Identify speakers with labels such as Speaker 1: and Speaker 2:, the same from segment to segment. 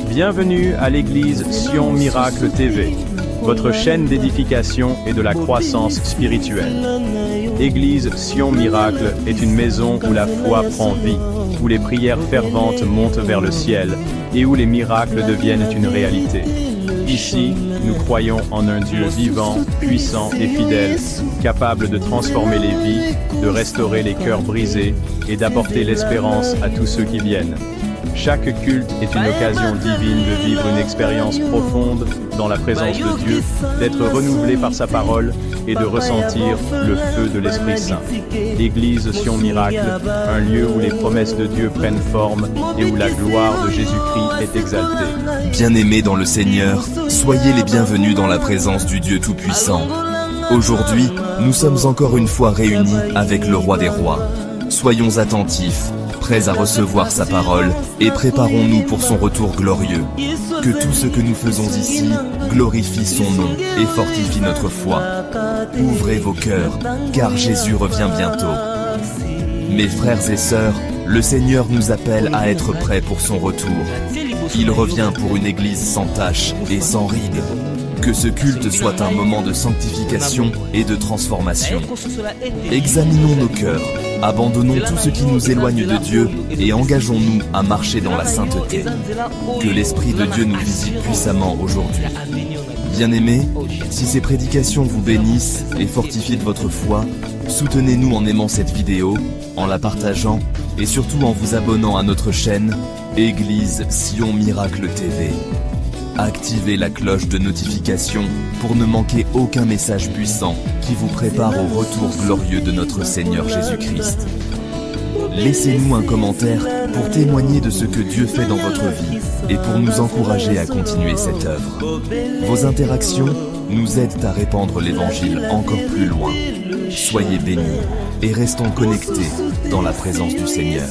Speaker 1: Bienvenue à l'église Sion Miracle TV, votre chaîne d'édification et de la croissance spirituelle. Église Sion Miracle est une maison où la foi prend vie, où les prières ferventes montent vers le ciel et où les miracles deviennent une réalité. Ici, nous croyons en un Dieu vivant, puissant et fidèle, capable de transformer les vies, de restaurer les cœurs brisés et d'apporter l'espérance à tous ceux qui viennent. Chaque culte est une occasion divine de vivre une expérience profonde dans la présence de Dieu, d'être renouvelé par sa parole et de ressentir le feu de l'Esprit Saint. Église Sion Miracle, un lieu où les promesses de Dieu prennent forme et où la gloire de Jésus-Christ est exaltée.
Speaker 2: Bien-aimés dans le Seigneur, soyez les bienvenus dans la présence du Dieu Tout-Puissant. Aujourd'hui, nous sommes encore une fois réunis avec le Roi des Rois. Soyons attentifs, prêts à recevoir sa parole et préparons-nous pour son retour glorieux. Que tout ce que nous faisons ici glorifie son nom et fortifie notre foi. Ouvrez vos cœurs, car Jésus revient bientôt. Mes frères et sœurs, le Seigneur nous appelle à être prêts pour son retour. Il revient pour une église sans tache et sans rides. Que ce culte soit un moment de sanctification et de transformation. Examinons nos cœurs, abandonnons tout ce qui nous éloigne de Dieu et engageons-nous à marcher dans la sainteté. Que l'Esprit de Dieu nous visite puissamment aujourd'hui. Bien-aimés, si ces prédications vous bénissent et fortifient de votre foi, soutenez-nous en aimant cette vidéo, en la partageant et surtout en vous abonnant à notre chaîne Église Sion Miracle TV. Activez la cloche de notification pour ne manquer aucun message puissant qui vous prépare au retour glorieux de notre Seigneur Jésus-Christ. Laissez-nous un commentaire pour témoigner de ce que Dieu fait dans votre vie et pour nous encourager à continuer cette œuvre. Vos interactions nous aident à répandre l'Évangile encore plus loin. Soyez bénis et restons connectés dans la présence du Seigneur.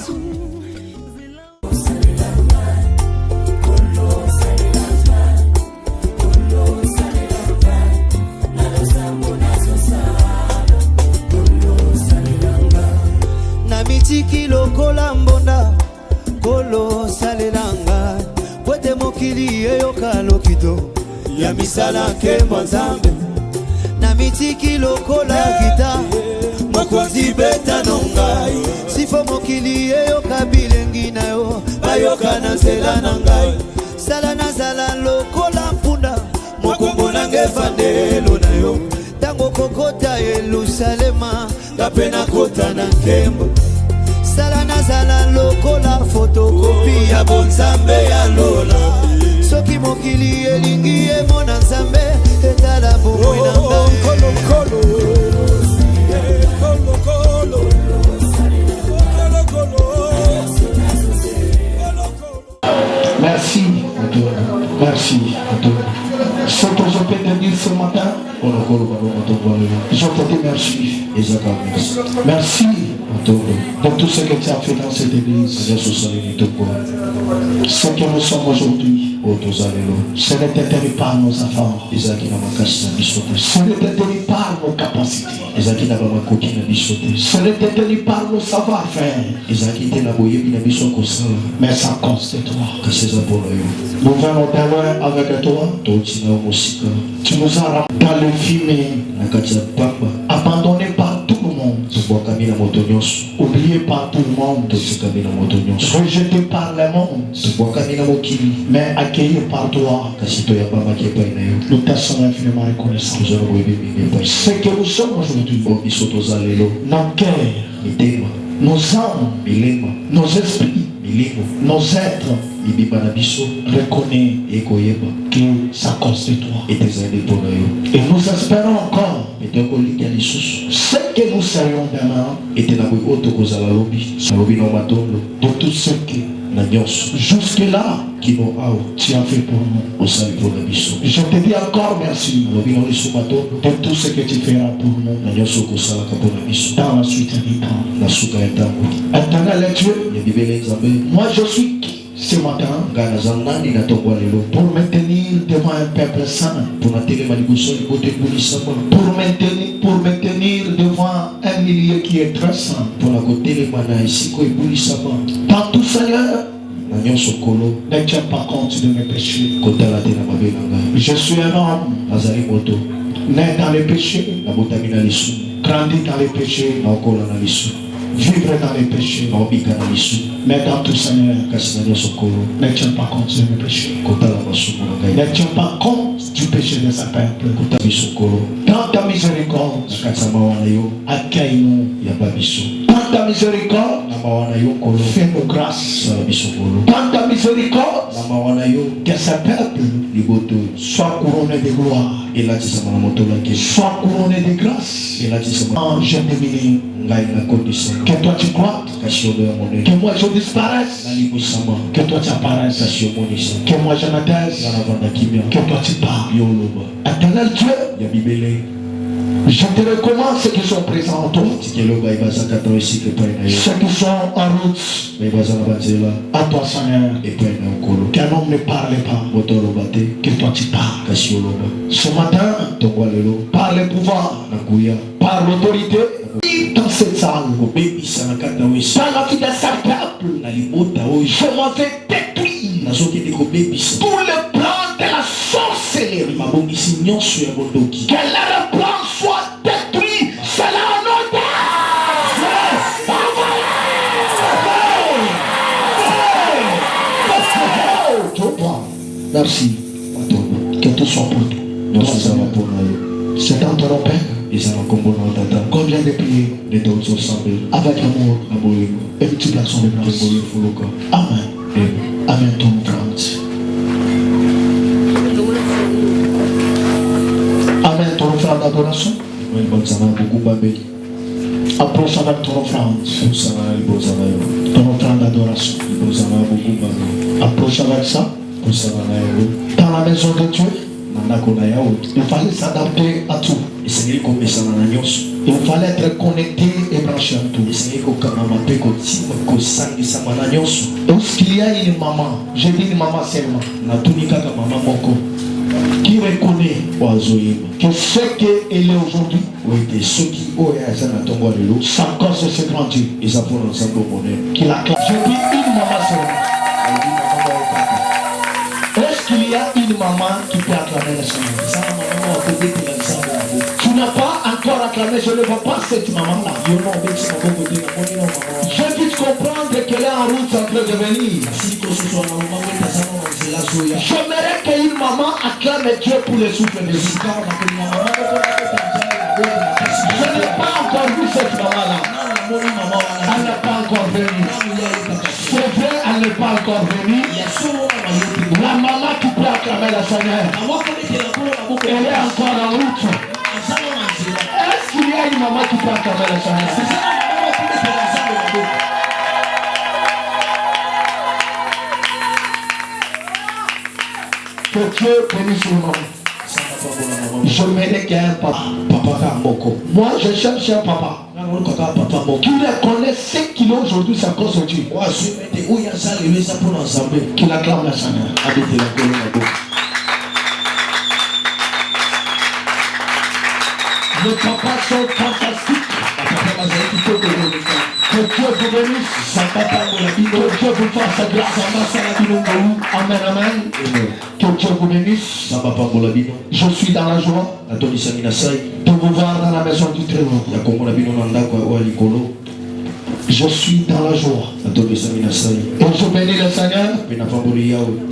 Speaker 3: Mitiki lokola mbonda kolo salelanga kwete mokili eyoka lokito ya misala nkembo nzambe na mitiki lokola gita mokonzi beta nongai sifo mokili eyoka bilengi na yo bayoka na nzela na ngai sala nazala lokola mpunda mokongo nange vandelo na yo tango kokota Yerusalema kapena kota na nkembo sala nazala lokola fotokopi ya bonzambe ya lola soki mokili elingi emona nzambe etala bomoi na ngai.
Speaker 4: Merci merci ce que je peux te dire ce matin, je te dis merci. Merci pour tout ce que tu as fait dans cette église. Ce que nous sommes aujourd'hui, ce n'était pas nos efforts, ce n'était pas nos capacités, ce n'était pas nos savoir-faire, mais ça cause de toi. Nous venons d'aloin avec toi. Tu nous as dans le fumée, abandonné par tout le monde, oublié par tout le monde, rejeté par le monde, mais accueilli par toi. Nous te sommes infiniment reconnaissants. Ce que nous sommes aujourd'hui, nos cœurs, nos âmes, nos esprits, nos êtres reconnaissent que c'est à cause de toi. Et nous espérons encore ce que nous serions demain de tout ce que Jusque-là, tu as fait pour nous. Je te dis encore merci de tout ce que tu feras pour nous dans la suite du temps. Éternel Dieu, moi je suis qui ce matin pour me tenir devant un peuple saint, pour me tenir devant un milieu qui est très saint. Dans tout Seigneur, ne tiens pas compte de mes péchés. Je suis un homme né dans les péchés, grandi dans les péchés, vivre dans les péchés. Mais dans tout Seigneur, ne tiens pas compte de mes péchés. Ne tiens pas compte du péché de sa peuple. Dans ta miséricorde, accueille-nous. Dans ta miséricorde, fais-nous grâce. Dans ta miséricorde, que ce peuple soit couronné de gloire, soit couronné de grâce. Ange divin, que toi tu crois, que moi je disparaisse, que toi tu apparaisses, que moi je me taise, que toi tu parles. Éternel Dieu, je te recommande ceux qui sont présents autour, ceux qui sont en route à toi Seigneur. Qu'un homme ne parle pas, que toi tu parles. Ce matin, par le pouvoir, par l'autorité, dans cette salle, dans la vie de ce peuple, je m'en vais détruire tout le plan de la sorcellerie. Que leur plan soit détruit. C'est la note. Merci. Que tout soit pour nous. C'est dans ton Père. Combien de prières avec amour et multiplication de grâce. Amen. Amen. Ton offrande. Amen. Ton offrande d'adoration. Approche avec ton offrande. Ton offrande d'adoration. Approche avec ça. Dans la maison de Dieu, il fallait s'adapter à tout. Il fallait être connecté et branché à tout. Est-ce qu'il y a une maman, je dis une maman seulement, qui reconnaît que ce qu'elle est aujourd'hui, sa cause se grandit, qu'il a classé. Je dis une maman seulement. Est-ce qu'il y a une maman qui peut acclamer le Seigneur? Tu n'as pas encore acclamé, je ne vois pas cette maman-là. Je peux comprendre qu'elle est en route en train de venir. J'aimerais qu'une maman acclame Dieu pour le souffle de vie. Je n'ai pas encore vu cette maman-là. Elle n'est pas encore venue. C'est vrai, elle n'est pas encore venue. La maman qui peut acclamer le Seigneur, elle est encore en route. Est-ce qu'il y a une maman qui peut acclamer le Seigneur? Que Dieu bénisse le nom. Je mérite qu'il y ait un papa. Moi, je cherche un papa qui reconnaît ce qu'il est aujourd'hui, c'est à cause de Dieu. Qu'il acclame le Seigneur. Les papas sont fantastiques. Que Dieu vous bénisse. Que Dieu vous fasse grâce. Amen, amen. Que Dieu vous bénisse. Je suis dans la joie de vous voir dans la maison du Très-Haut. Je suis dans la joie. Et je bénis le Seigneur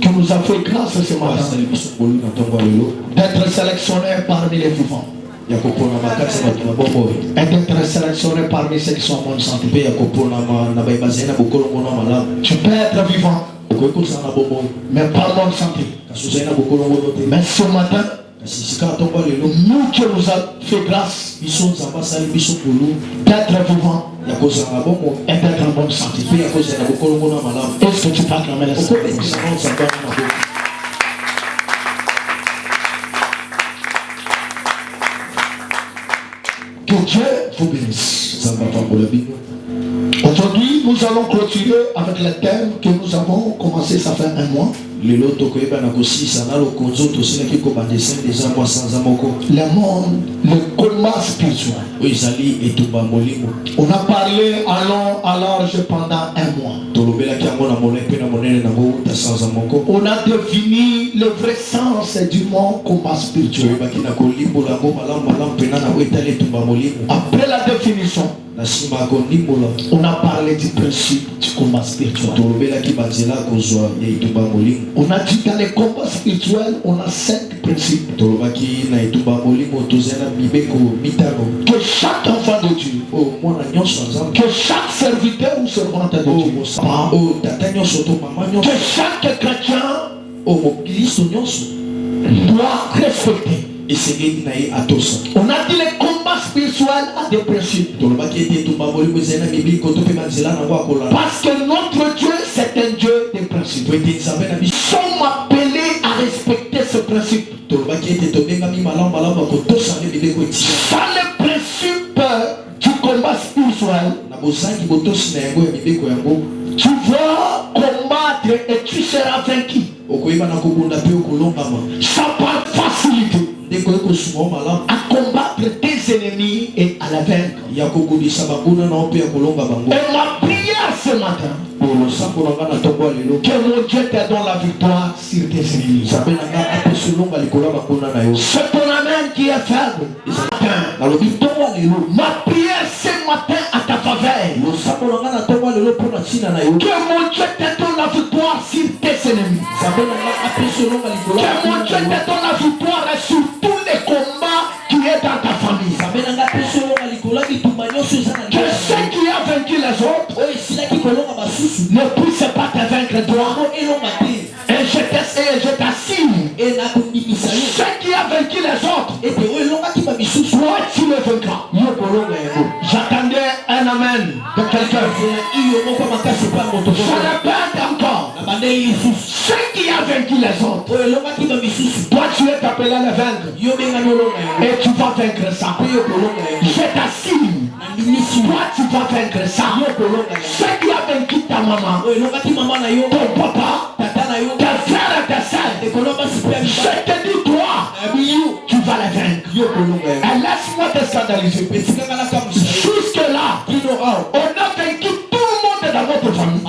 Speaker 4: qui nous a fait grâce ce matin d'être sélectionnés parmi les vivants. Et d'être sélectionné parmi ceux qui sont en bonne santé. Tu peux être vivant, mais pas en bonne santé. Mais ce matin, Nous qui nous a fait grâce d'être vivants et d'être en bonne santé. Est-ce que tu peux acclamer les Seigneur? Que Dieu vous bénisse. Aujourd'hui, nous allons clôturer avec le thème que nous avons commencé, ça fait un mois. Le monde, le coma spirituel. On a parlé à large pendant un mois. On a défini le vrai sens du mot coma spirituel. Après la définition, on a parlé du principe du combat spirituel. On a dit dans les combats spirituels, on a 5 principes. Que chaque enfant de Dieu, que chaque serviteur ou servante de Dieu, que chaque chrétien doit respecter. On a dit les combats spirituels à des principes. Parce que notre Dieu, c'est un Dieu des principes. Nous sommes appelés à respecter ce principe. Sans le principe du combat spirituel, tu vas combattre et tu seras vaincu. Ça par facilité à combattre tes ennemis et à la vaincre. Et ma prière ce matin, que mon Dieu te donne la victoire sur tes ennemis. C'est ton amen qui est faible. Ma prière ce matin à ta faveur, que mon Dieu te donne la victoire sur tes ennemis. Que mon Dieu te donne la victoire sur tous les combats qui est dans ta famille. Que ceux qui ont vaincu les autres ne puissent pas te vaincre toi. Et je t'assigne, ceux qui ont vaincu les autres, toi tu le vaincras. J'attendais un amen de quelqu'un. Je répète encore, ceux qui ont vaincu les autres, toi tu es appelé à le vaincre. Et tu vas vaincre ça. Je t'assigne, toi tu vas vaincre ça. Ceux qui ont vaincu ta maman, ton papa, ta frère et ta soeur, je te dis toi, tu vas la vaincre. Et laisse-moi te scandaliser. Jusque là, on a vaincu tout le monde dans votre famille.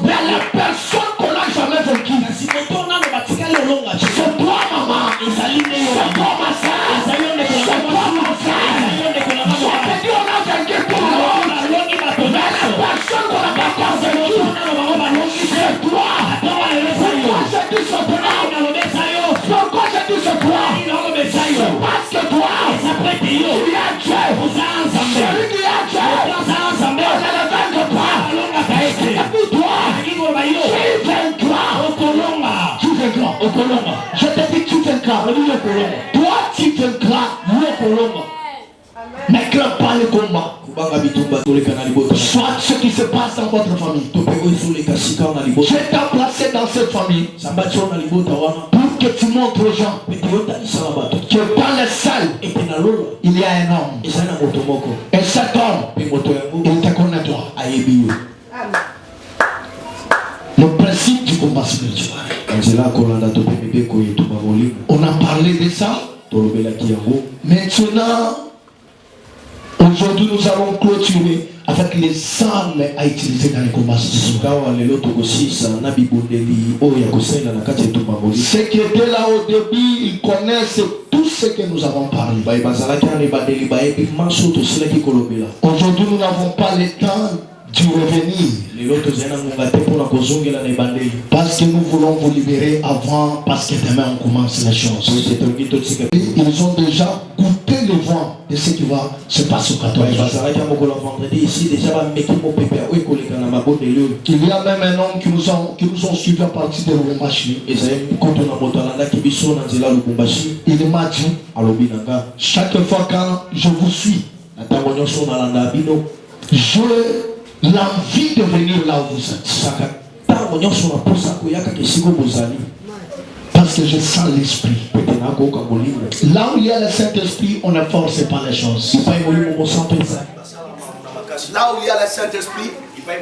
Speaker 4: Mais la personne qu'on n'a jamais vaincu, c'est toi maman, c'est toi ma soeur, c'est toi mon frère. Je te dis on a vaincu tout le monde. Mais la personne qu'on n'a pas encore vaincu, c'est toi. Pourquoi je dis ce toi? Pourquoi je dis ce toi? C'est parce que toi, tu es Dieu. Celui qui est Dieu, on ne le vaincre pas. Et puis toi, tu vaincras. Je te dis tu vaincras. Toi tu vaincras. Ne crains pas le combat. Soit ce qui se passe dans votre famille. Je t'ai placé dans cette famille pour que tu montres aux gens que dans le ciel il y a un homme. Et cet homme, il te connaît toi. Le principe du combat spirituel. On a parlé de ça. Maintenant, aujourd'hui, nous allons clôturer avec les armes à utiliser dans les combats spirituels. Ceux qui étaient là au début, ils connaissent tout ce que nous avons parlé. Aujourd'hui, nous n'avons pas le temps du revenir. Parce que nous voulons vous libérer avant, parce que demain on commence les choses. Ils ont déjà goûté le vent de ce qui va se passer au 14. Il y a même un homme qui nous ont suivis à partir de Lubumbashi. Il m'a dit, chaque fois quand je vous suis, j'ai l'envie de venir là où vous êtes. Parce que je sens l'esprit. Là où il y a le Saint-Esprit, on ne force pas les choses. Là où il y a le Saint-Esprit, on ne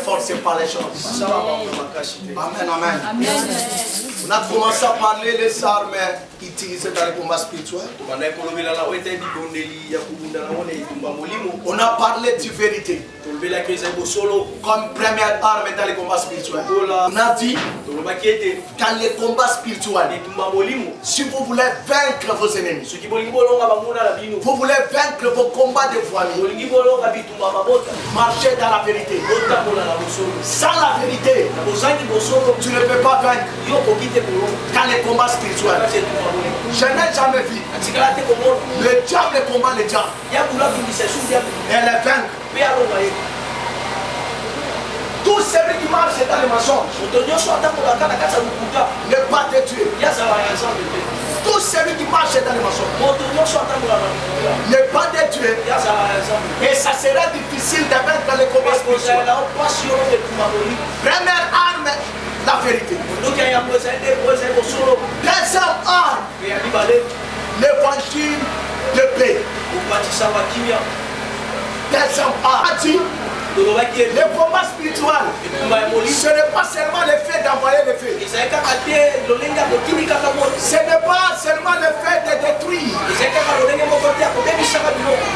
Speaker 4: force pas les choses. Amen, amen. On a commencé à parler des armes utilisées dans les combats spirituels. On a parlé de vérité comme première arme dans les combats spirituels. On a dit dans les combats spirituels, si vous voulez vaincre vos ennemis, vous voulez vaincre vos combats de famille, marchez dans la vérité. Sans la vérité, tu ne peux pas vaincre dans les combats spirituels. Je n'ai jamais vu le diable combat les diables et les vaincre. Tous ceux qui marchent dans les mensonges ne pas te tuer. Tous ceux qui marchent dans les mensonges ne pas te tuer. Et ça sera difficile de vaincre les combats spirituels. Première arme, la vérité. Deuxième arme, l'évangile de paix. Deuxième arme, le combat spirituel, ce n'est pas seulement le fait d'envoyer le feu. Ce n'est pas seulement le fait de détruire.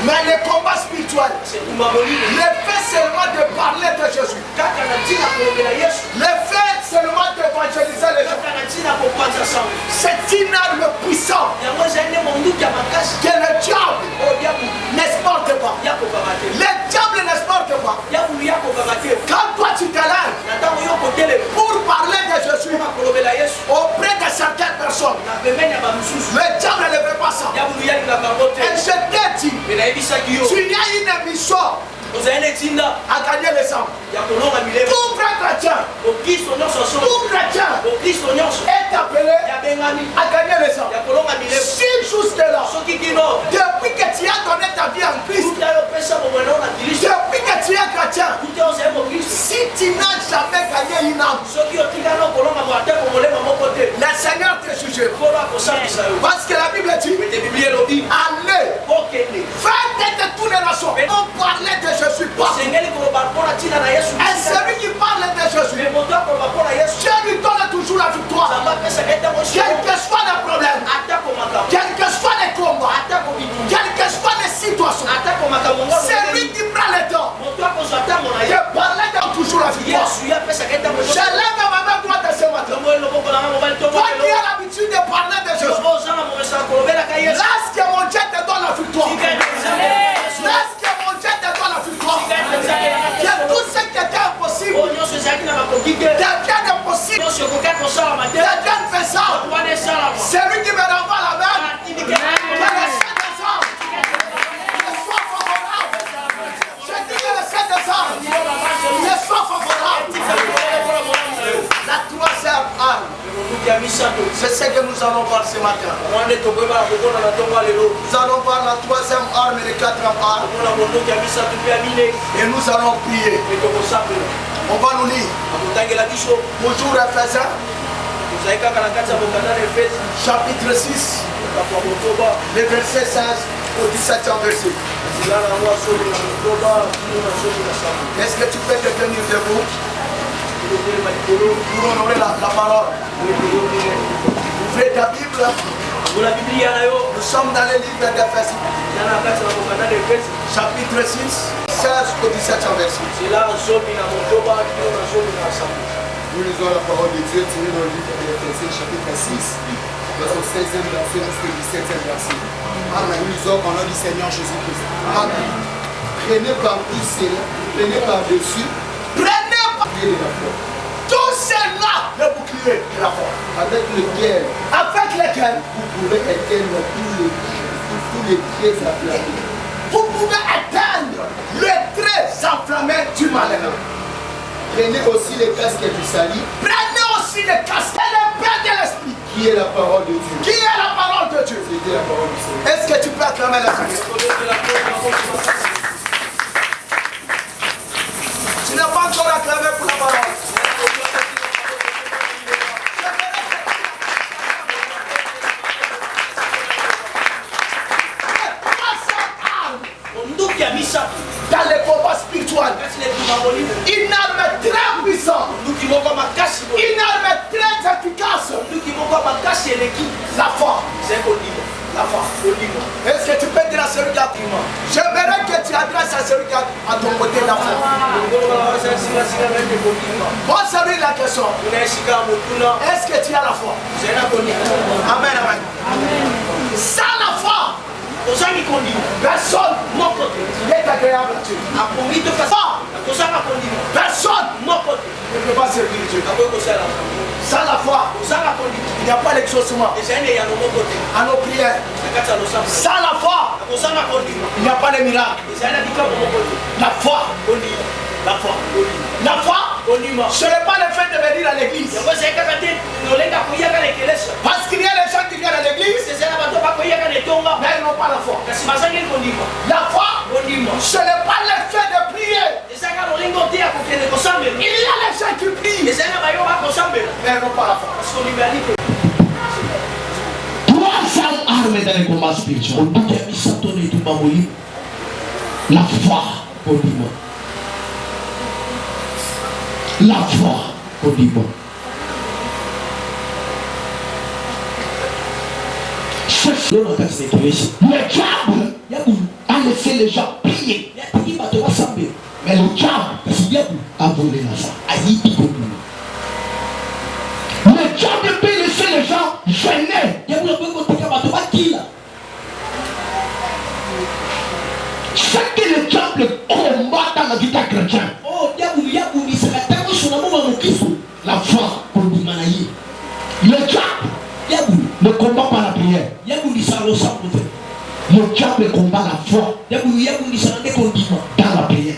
Speaker 4: Mais le combat spiritual, le fait seulement de parler de Jésus, le fait seulement d'évangéliser les gens, c'est une arme puissante que le diable n'exporte pas. Le diable n'exporte pas. Quand toi tu te lèves pour parler de Jésus auprès de certaines personnes, le diable ne veut pas ça. Et je t'ai dit, tu y a une mission à gagner les âmes. Tout vrai chrétien, est appelé à gagner les âmes. Si juste là, depuis que tu as donné ta vie en Christ, depuis que tu es chrétien, si tu n'as jamais gagné une âme, le Seigneur te jugera. Parce que la Bible dit, allez, faites de toutes les nations. On parlait de Jésus pas. Et celui qui parle de Jésus, Dieu lui donne toujours la victoire. Quel que soit le problème, quel que soit les combats, quel que soit les situations, c'est lui qui prend le temps de parler de toujours la victoire. Je lève ma main droite ce matin. Toi qui as l'habitude de parler de Jésus, laisse que mon Dieu te donne la victoire. Laisse que mon Dieu te donne la victoire. Que tout ce qui était impossible devienne possible, devienne faisable. C'est lui qui me renvoie la main. La troisième arme, c'est ce que nous allons voir ce matin. Nous allons voir la troisième arme et la quatrième arme. Et nous allons prier. On va nous lire. Bonjour Ephésiens, chapitre 6, le verset 16 au 17e verset. Est-ce que tu peux te tenir debout pour honorer la parole? Ouvrez ta Bible. Nous sommes dans le livre d'Éphésiens, chapitre 6, 16 au 17e verset.
Speaker 5: Nous lisons la parole de Dieu tirée dans le livre d'Éphésiens, chapitre 6, au 16e verset jusqu'au 17e verset. Amen. Nous lisons au nom du Seigneur Jésus-Christ. Amen. Prenez par-dessus cela, prenez par-dessus,
Speaker 6: Prenez par
Speaker 5: pied de la foi.
Speaker 6: tout cela, le bouclier de la foi.
Speaker 5: Avec lequel
Speaker 6: Avec lesquels
Speaker 5: vous pouvez éteindre tous les pieds enflammés.
Speaker 6: vous pouvez atteindre le très enflammé du malheur.
Speaker 5: Prenez aussi les casques du salut,
Speaker 6: Prenez aussi le casque et le pain de l'esprit,
Speaker 5: qui est la parole de Dieu.
Speaker 6: qui est la parole de Dieu.
Speaker 5: C'était la parole du Seigneur.
Speaker 6: Est-ce que tu peux acclamer le Seigneur? Tu n'as pas encore acclamé pour la parole. Dans les combats spirituels, une arme très puissante, une arme très efficace, la foi. La foi. Est-ce que tu peux dire à celui qui a j'aimerais que tu adresses à celui qui a à ton côté la foi. Pose à lui la question. Est-ce que tu as la foi? Amen, amen. Sans la foi, personne n'est agréable à Dieu. Personne ne peut pas servir Dieu. Sans la foi, il n'y a pas d'exaucement à nos prières. Sans la foi, il n'y a pas de miracle. La foi, la foi, la foi, ce n'est pas le fait de venir à l'église. Parce qu'il y a des gens qui viennent à l'église, mais ils n'ont pas la foi. La foi, ce n'est pas le fait de prier. Il y a des gens qui prient, mais ils n'ont pas la foi.
Speaker 4: 300 armes dans les combats spirituels. La foi, la foi, le diable a laissé les gens prier. Mais le diable a volé la foi. Le diable peut laisser les gens gêner. C'est que le diable combat dans la vie d'un chrétien. La foi. Le diable ne combat pas la prière. Le diable combat la foi dans la prière.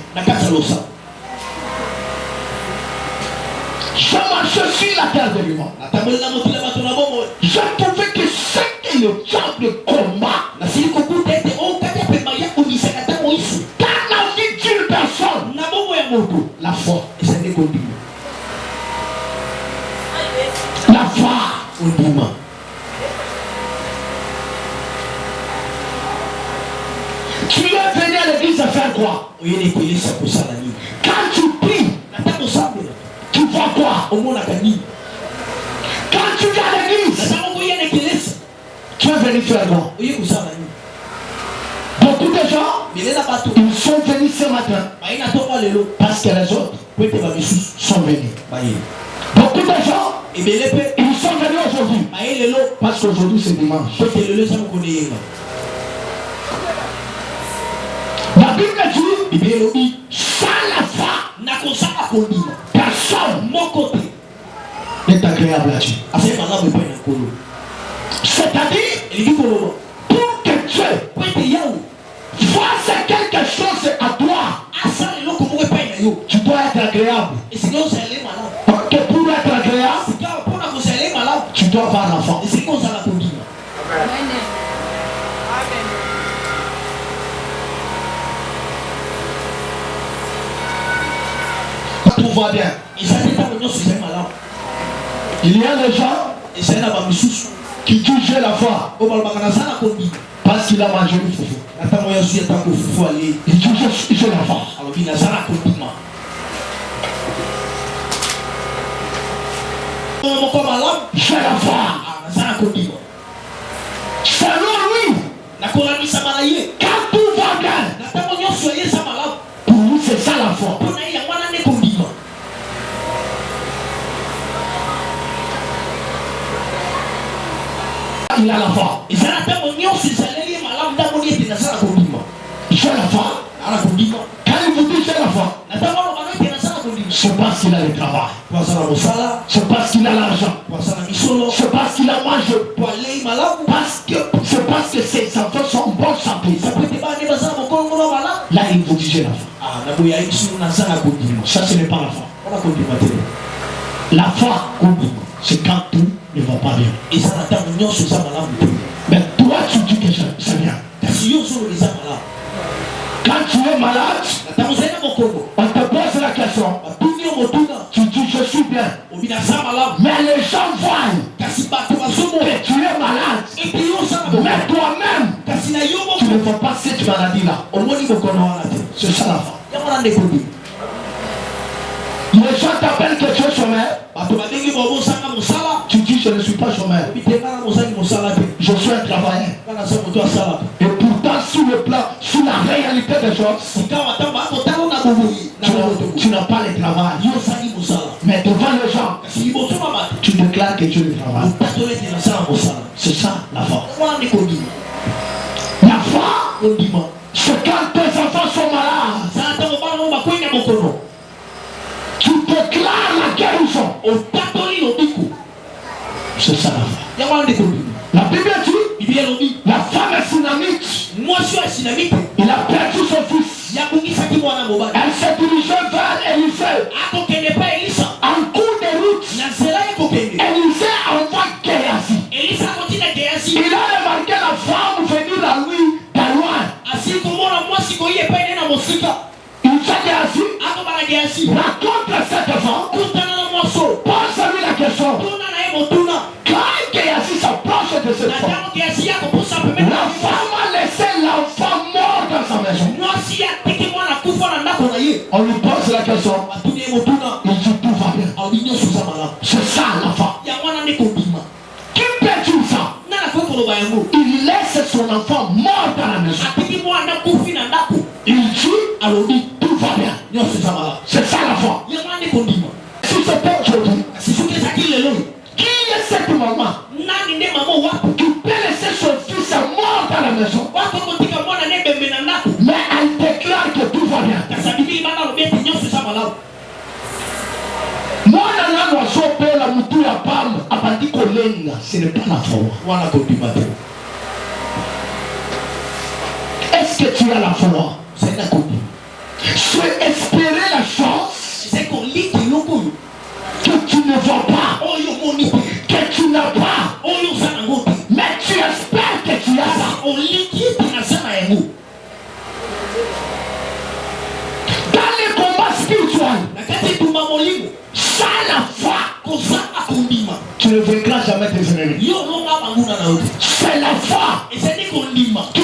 Speaker 4: Je marche sur la terre de l'humain. Je trouvais que ce que le diable combat dans la vie d'une personne, la foi. La foi. Tu es venu à l'église à faire quoi? Quand tu pries, tu vois quoi? Quand tu viens à l'église, tu es venu faire quoi? Beaucoup de gens, ils sont venus ce matin parce que les autres sont venus. Beaucoup de gens, ils sont venus aujourd'hui parce qu'aujourd'hui c'est dimanche. La Bible dit, sans la foi, personne n'est agréable à Dieu. C'est-à-dire, pour que Dieu fasse quelque chose à toi, tu dois être agréable. Parce que pour être agréable, tu dois avoir la foi. Tout va bien. Il y a des gens qui jugent la foi parce qu'il a mangé le foufou. Il juge la foi. J'ai la foi. Selon lui, quand tout va bien, pour lui c'est ça la foi. Il a la foi. J'ai la foi. qu'il a le travail. C'est parce qu'il a l'argent. C'est parce qu'il a mangé. C'est parce que ses enfants sont en bonne santé. Là, il faut juger la foi. Ça, ce n'est pas la foi. La foi, c'est quand tout ne va pas bien. Mais toi, tu dis que ça vient. Quand tu es malade, on te pose la question. Tu dis je suis bien. Mais les gens voient que tu es malade. Mais toi-même, tu ne vois pas cette maladie-là. C'est ça la foi. Les gens t'appellent que tu es chômeur. Tu dis je ne suis pas chômeur. Je suis un travailleur. Et pourtant sur le plan, sur la réalité des choses, tu n'as pas le travail. Mais devant les gens, tu déclares que tu es le travail. C'est ça la foi. La foi, c'est quand tes enfants sont malades. Tu déclares la guérison. C'est ça la foi. La Bible dit, la femme est synamite. Il a perdu son fils. Elle s'est dirigée vers Élisée. En cours de route, Élisée envoie Géasi. Il a remarqué la femme venir à lui de loin. Il fait Géasi, raconte cette femme. Pose-lui la question. Quand Géasi s'approche de cette femme, la femme a laissé l'enfant mort dans sa maison. On lui pose la question. Il dit tout va bien. C'est ça la femme. Qui peut dire ça? Il laisse son enfant mort dans la maison. Il dit tout va bien. C'est ça la foi. Si c'était aujourd'hui, qui est cette maman qui peut laisser son fils mort dans la maison, mais elle déclare que tout va bien? Moi, la moutou la parle, ce n'est pas la foi. Est-ce que tu as la foi? C'est espérer la chance que tu ne vois pas, que tu n'as pas, mais tu espères que tu as ça. Dans les combats spirituels, sans la foi, tu ne vaincras jamais tes ennemis. C'est la foi qui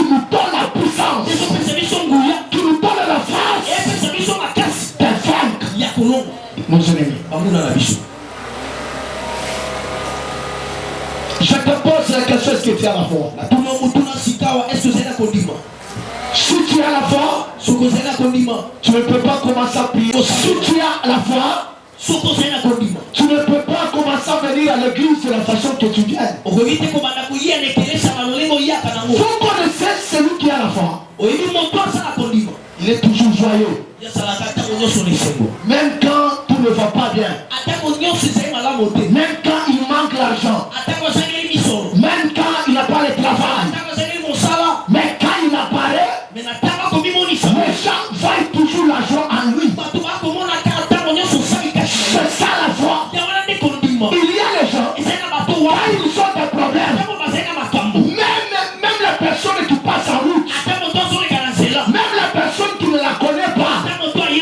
Speaker 4: nous donne la puissance, qui nous donne la force de vaincre nos ennemis. Je te pose la question, est-ce que tu as la foi? Si tu as la foi, tu ne peux pas commencer à prier. Si tu as la foi, tu ne peux pas commencer à venir à l'église de la façon que tu viens. Vous connaissez celui qui a la foi. Il est toujours joyeux. Même quand tout ne va pas bien. Même quand il manque l'argent. Même quand il n'a pas le travail. Mais quand il apparaît, les gens voient toujours l'argent en lui. C'est ça la foi. Il y a les gens, quand ils ont des problèmes, même la personne qui passe en route, même la personne qui ne la connaît pas, quand il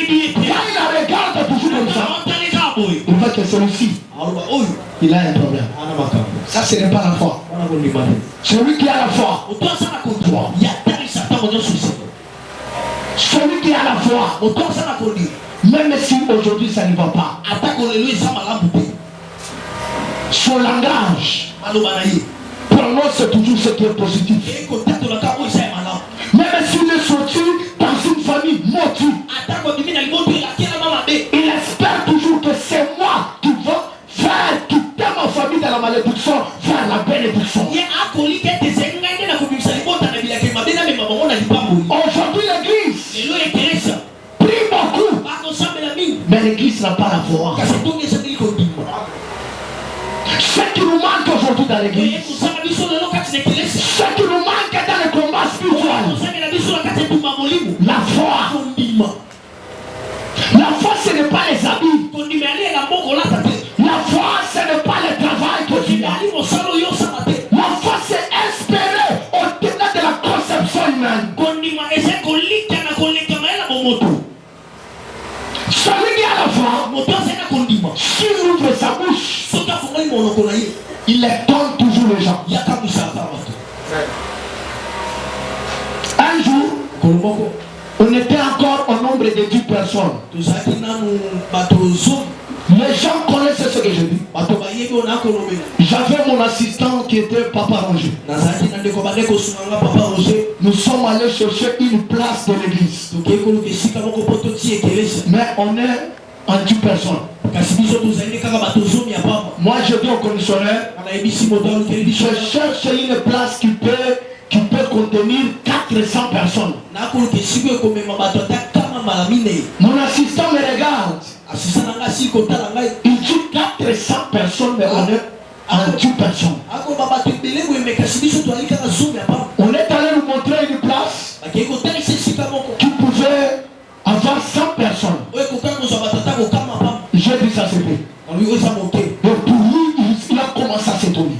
Speaker 4: la regarde toujours comme ça, il voit que celui-ci, il a un problème. Ça, ce n'est pas la foi. Celui qui a la foi, celui qui a la foi, même si aujourd'hui ça ne va pas, son langage prononce toujours ce qui est positif. Même s'il est sorti dans une famille maudite, il espère toujours que c'est moi qui vais faire quitter ma famille dans la malédiction vers la bénédiction. Aujourd'hui l'église prie beaucoup, mais l'église n'a pas la foi. Ce qui nous manque aujourd'hui dans l'église, ce qui nous manque dans le combat spirituel, la foi. La foi, ce n'est pas les habits. La foi, ce n'est pas le travail que tu as. La foi, c'est espérer au-delà de la conception humaine. Celui qui a la foi, s'il ouvre sa bouche, il étonne toujours les gens. Un jour, on était encore au nombre de 10 personnes. Les gens connaissent ce que je dis. J'avais mon assistant qui était Papa Roger. Nous sommes allés chercher une place de l'église. Mais on est en 10 personnes. Moi je dis au commissionnaire, je cherche une place qui peut contenir 400 personnes. Mon assistant me regarde. Il dit 400 personnes, mais on est en 10 personnes. On est allé nous montrer une place qui pouvait avoir 100 personnes. J'ai dit ça, c'est fait. Donc pour lui, il a commencé à s'étonner.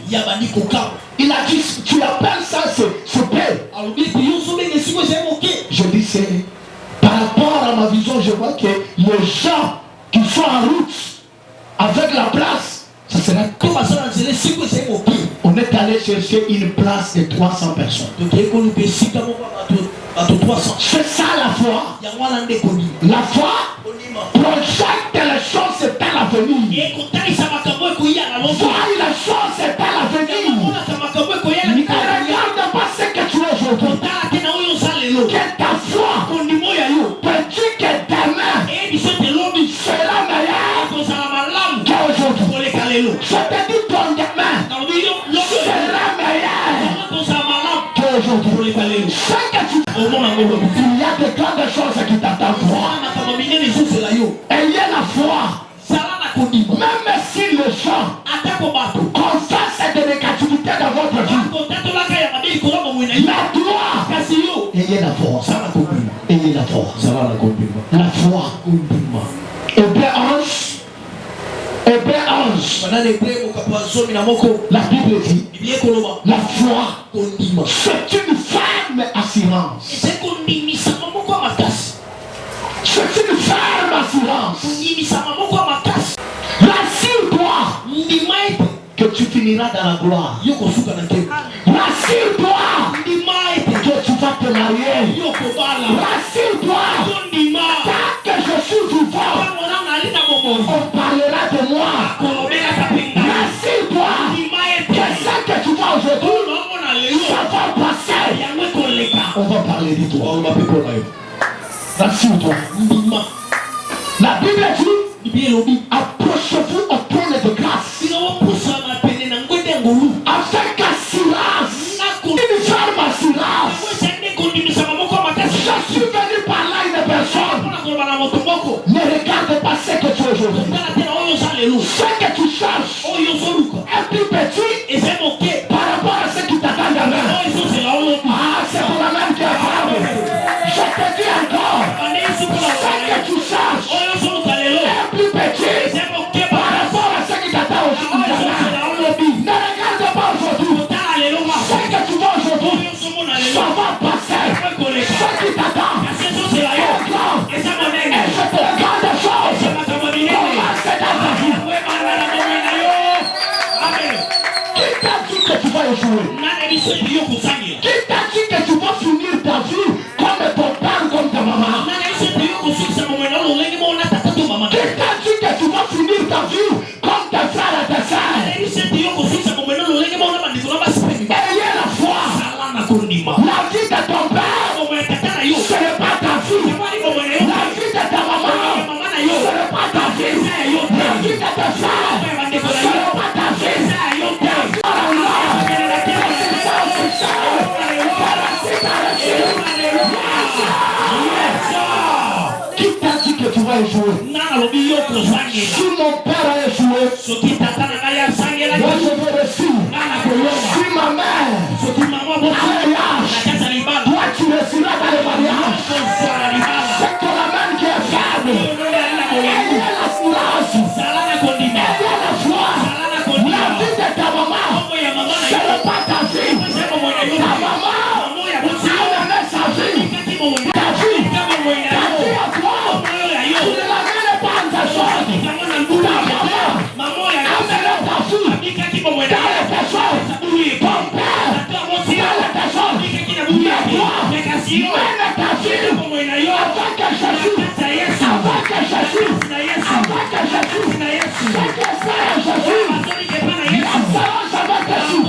Speaker 4: Il a dit, tu appelles ça, c'est paix. Je dis, c'est par rapport à ma vision, je vois que les gens qui sont en route avec la place, ça sera comme ça. On est allé chercher une place de 300 personnes. C'est ça la foi. La foi projette les choses, c'est à l'avenir. Voir les choses, c'est à l'avenir. Ne regarde pas ce que tu es aujourd'hui. Que ta foi peut dire que demain sera meilleur qu'aujourd'hui. Je te dis ton demain sera meilleur qu'aujourd'hui. C'est que tu... Il y a de grandes choses qui t'attendent. Ayez la foi. Même si les gens confessent des négativités dans votre vie, la foi. Ayez la force. Ayez la force. La foi. Hébreux 11. La Bible dit, la foi, c'est une ferme assurance. C'est une ferme assurance. Rassure-toi que tu finiras dans la gloire. Rassure-toi que tu vas te marier. Rassure-toi que je suis vivant. On parlera de moi. Rassure-toi que ce que tu vois aujourd'hui, ça va passer. On va parler de toi. Rassure-toi. La Bible dit, approchez-vous au trône de grâce avec assurance, une ferme assurance. Je suis venu par là une personne. Ne regarde pas ce que tu es aujourd'hui. Ce que tu cherches est plus petit par rapport à ce qui t'attend demain. Ah, c'est pour la même qui est grave. Je te dis encore, ce que tu cherches est plus petit par rapport à ce qui t'attend aujourd'hui. Ne regarde pas aujourd'hui. Ce que tu vois aujourd'hui, ça va passer. Ce qui t'attend est grand. Et c'est de grandes choses. Commence dans ta vie. Qui t'a dit que tu vas échouer? Qui t'a dit que tu vas finir ta vie comme ton père, comme ta maman? Qui t'a dit que tu vas finir ta vie comme tes frères et tes sœurs? Ayez la foi. La vie de ton père, ce n'est pas ta vie. La vie de ta maman, ce n'est pas ta vie. La vie de tes frères, ce n'est pas ta vie. Qui t'a dit que tu vas échouer? Si mon père a échoué, moi je veux réussir. Si ma mère a mariage, toi tu réussiras dans le mariage. C'est ton amène qui est faible. Ayez l'assurance. Ayez la foi. La vie de ta maman, ce n'est pas ta vie. Ta maman a donné sa vie. Ta vie à toi. Tu ne l'amènes pas en ta chose. Ta maman a amené ta fille dans les personnes. Ton père dans les personnes. Mais toi, mène ta fille avant que Jésus. Avant que Jésus. Avant que Jésus. C'est que ça est Jésus. La séance avec Jésus.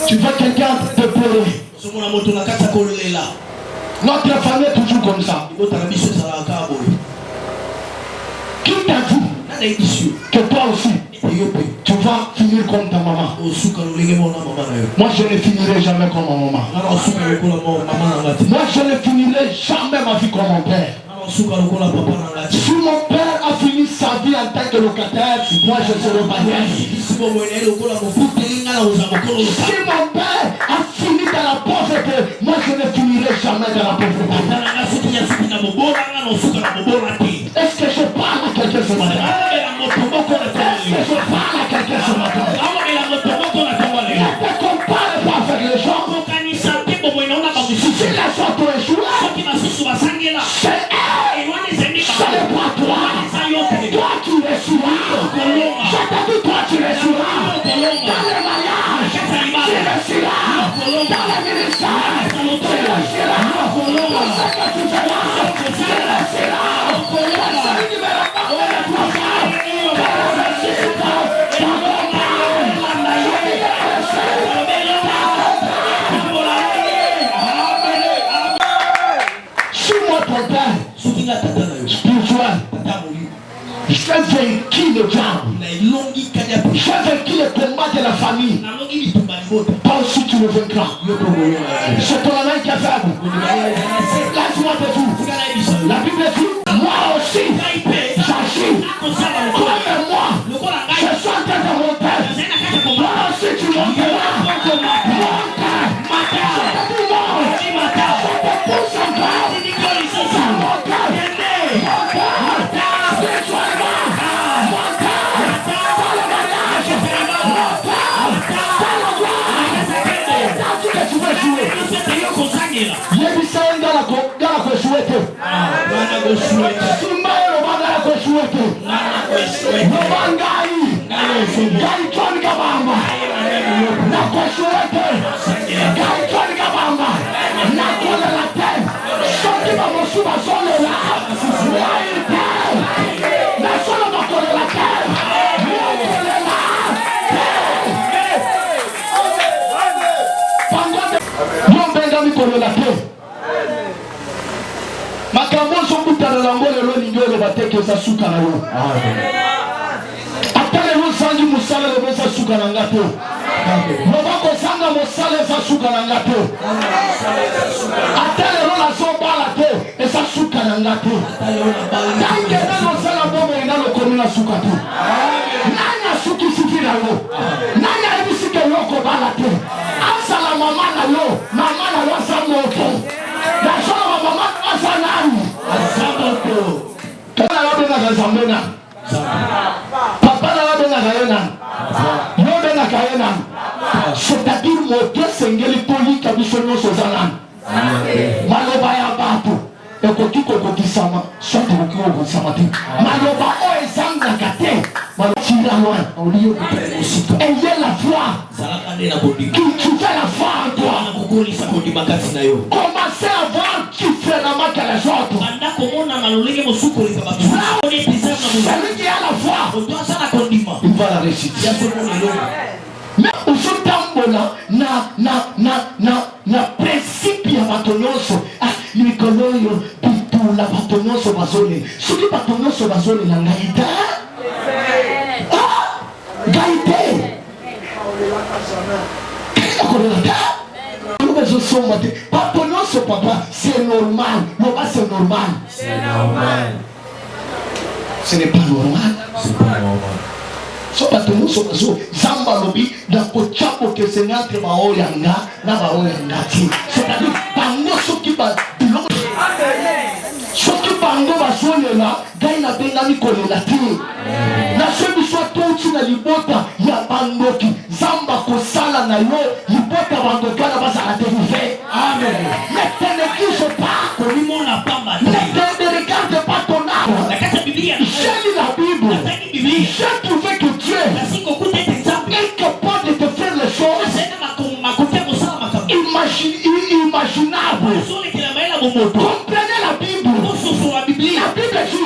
Speaker 4: Tu veux quelqu'un te pleurer. Notre famille est toujours comme ça. Qui t'a dit que toi aussi tu vas finir comme ta maman? Moi je ne finirai jamais comme ma maman. Moi je ne finirai jamais ma vie comme mon père. Si mon père a fini sa vie en tant que locataire, moi je serai bailleur. Si mon père a fini dans la pauvreté, moi je ne finirai jamais dans la pauvreté. Est-ce que je parle à quelqu'un ce matin? Est-ce que je parle à quelqu'un ce matin? Ne te compare pas avec les gens. Si les autres ont échoué, c'est ce n'est pas toi. Toi tu réussiras. Je te dis toi tu réussiras. Dans le mariage, tu réussiras. Dans le ministère, tu réussiras. Dans ce que tu feras, tu réussiras. Celui qui me rapporte le prochain, tu réussiras. Suis-moi ton père. Spirituel. J'ai vaincu le diable. J'ai vaincu le combat de la famille. Toi aussi tu le vaincras. C'est ton amène qui est faible. Laisse-moi te dire. La Bible dit, moi aussi, j'agis comme moi. Je suis en train de monter. Moi aussi tu monteras. makambo zokutana nango lelo ningi oyo batekesa suka na yo ata lelo ozangi mosala lelo eza suka na nga te loba kozanga mosala eza suka na nga te ata lelo nazobala te eza suka na nga te tanke nano osala bomoi nalokomi na suka te nani asukisiki nango nani ayebisiki eloko bala te asala mama na yo aza moto nasala mama aza nani kana nabengaka nzambe nani papa nabengaka ye nani yo bengaka ye nani c'est-à-dire moto esengeli tolika biso nyonso eza nani maloba ya bato ekoki kokokisama soki ekoki kokokisama te maloba oyo ezangaka te tira loin ayez la foi tu fais la foi en toi commencez à voir différemment que les autres celui qui a la foi il va la réussir mais ozotambola na principe ya bato nyonso likolo oyo bitula bato nyonso bazole soki bato nyonso bazolela ngai te ngai te okolela te ezosomba te bato nyonso son papa, c'est normal. Non, pas c'est normal.
Speaker 3: C'est normal.
Speaker 4: Ce n'est pas normal.
Speaker 3: C'est pas normal.
Speaker 4: So bato muso bazo zamba lobi na kochapo ke senatre ba oyanga na ba oyanga ti. C'est-à-dire bango soki ba bilo. Soki bango ba solela gai na benga ni kolela ti. Na sebi so touti na libota ya bangoki zamba ko sala na yo libota bango kana ba sa te fait. Amen. Mais tu ne quittes pas
Speaker 6: Pour lui, mon lapin m'a dit.
Speaker 4: ne regarde pas ton âme.
Speaker 6: La carte Bible.
Speaker 4: J'ai lu la Bible. J'ai trouvé que Dieu est capable de te faire les choses imaginables. Comprenez la Bible. La Bible dit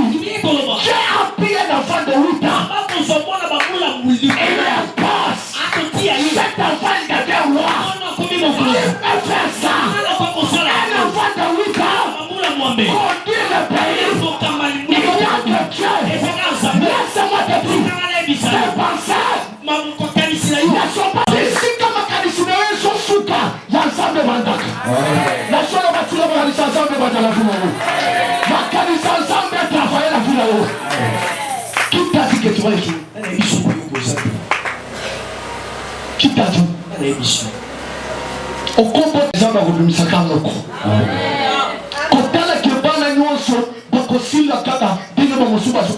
Speaker 4: j'ai appris un enfant de 8 ans et il passe. Cet enfant est derrière moi. Il peut faire ça. Un enfant de 8 ans conduire le pays. Il y a que Dieu. Laisse-moi te dire. C'est pensé. Sika makanisi so suka ya nzambe bandaka na solo batula makanisa nzambe bandala vuna makanisa nzambe travailler la vuna qui t'a dit que tu vas écrire qui t'a dit au combo nzambe akobimisaka noko kotala ke bana nyonso bakosila kaka ndenge bamosubaso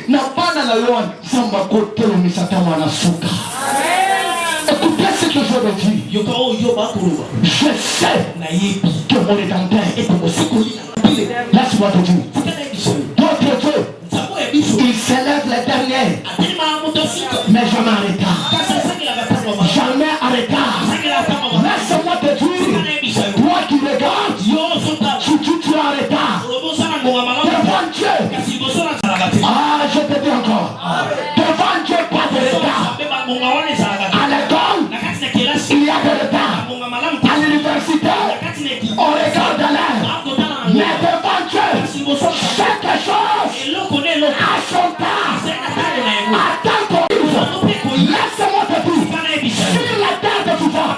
Speaker 4: na bana na yo nzambe akotelemisa mwana suka. Écoutez ce que je veux dire. Je sais que mon Rédempteur est comme aussi. Laisse-moi te dire. Notre Dieu, il s'élève l'éternel. Mais jamais en retard. Jamais en retard. Laisse-moi te dire. Toi qui regardes, tu es en retard. Devant Dieu. Ah, je te dis encore. Devant Dieu, pas de retard. À l'école, il y a de retard. À l'université, on regarde l'air. Mais devant Dieu, chaque chose à son temps. Attends ton livre. Laisse-moi te dire. Sur la terre de souvent,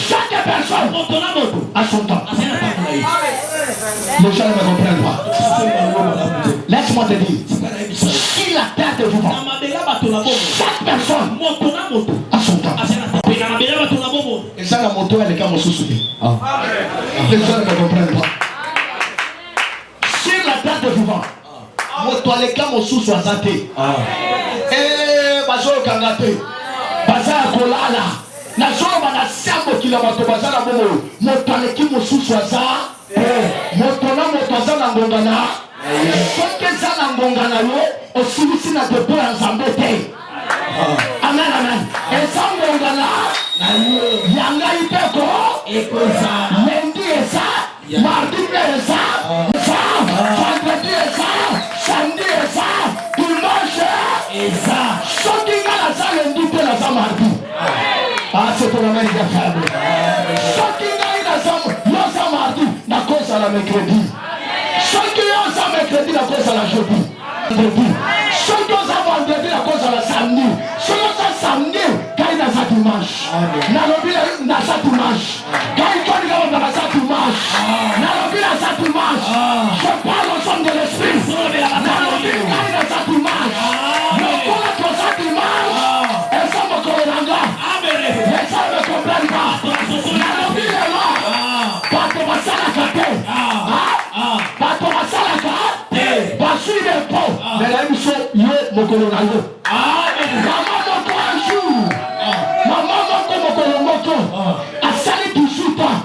Speaker 4: chaque personne à son temps. Les gens ne me comprennent pas. Laisse-moi te dire. Sur la terre de souvent, chaque personne à son temps. Et ça, la moto, elle est comme sous soulier. Les gens ne me comprennent pas. Sur la terre de souvent, moto, elle est comme sous soulier. Eh, bazo kangate. Baza kolala. Na zoro bana sambo kila bato baza na bomo. Moto aleki mosusu aza. Moto na moto aza na ngongana. Soki eza na ngongana yo, osilisi na depo ya Nzambe te. Amen, amen. Eza ngongana. Yanga ipeko. Lundi eza. Mardi eza. Vendredi eza. Samedi eza. Dimanche eza. Soki nga naza lundi te naza mardi. Ah, c'est pour la main des faibles. Soki nga naza mardi na cause à la mercredi. Soki yoza mercredi na cause à la jeudi. Soki yoza vendredi na cause à la samedi. Soki yoza samedi kai naza dimanche. Nalobi naza dimanche. Kai koni kama naza dimanche. Nalobi naza dimanche. Je parle au son de l'esprit. Nalobi kai naza dimanche. Lokola toza dimanche. Esa mokolo nanga. Les gens ne comprennent pas. Nalobi lelo. Bato basalaka te. Bato basalaka te. Basui de po. Nela biso yo mokolo na yo. Mama moko un jour. Mama moko mokolo moko. Asali 18 ans.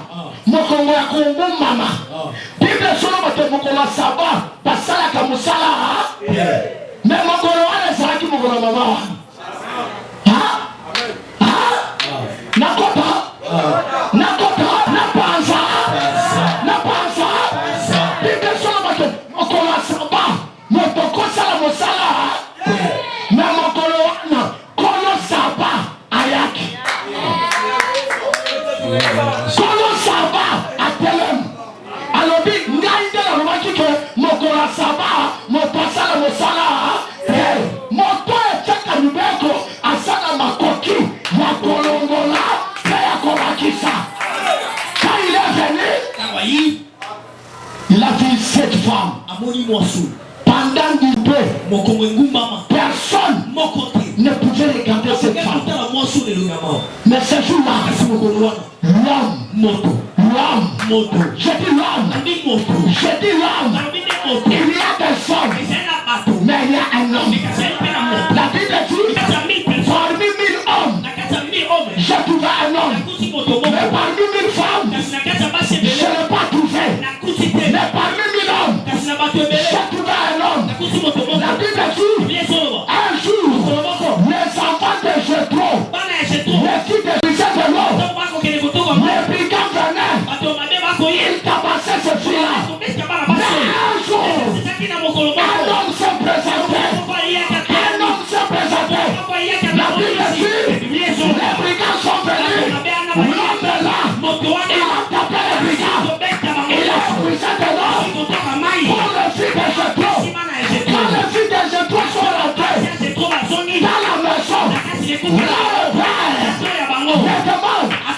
Speaker 4: Mokongo ya kongo mama. Bible solo bato mokolo saba. Basalaka musala. Mais mokolo wana ezalaki mokolo mama wana. Nakota, napanza, bible solo bato mokolo saba, motoko sala mosala, na mokolo wana kolo saba ayaki, kolo saba atelem, alobi ngai nde nalobaki ke mokolo saba moto asala mosala, moto etiaka mibeko asala makoki ya kolongola pe ya kolakisa. Quand il est venu, Il a vu cette femme. Pendant du peu, personne ne pouvait regarder cette femme. Mais ce jour-là, l'homme, j'ai dit l'homme, il y a des hommes, mais il y a un homme. La Bible dit, parmi 1000 hommes, j'ai trouvé un homme, mais parmi 1000 femmes, je ne l'ai pas trouvé. Mais parmi 1000 hommes, j'ai trouvé un homme. La Bible dit, un jour, les enfants de Jétro, les filles de Michel de l'eau, les brigands venaient, ils tabassaient ce fille-là. Mais un jour, un homme s'est présenté. Un homme s'est présenté. La Bible dit, les brigands sont venus. L'homme est là. Il a tapé les brigands. Il a poussé de l'eau pour le fils de Jétro. Quand les filles de Jétro sont rentrées dans la maison, le père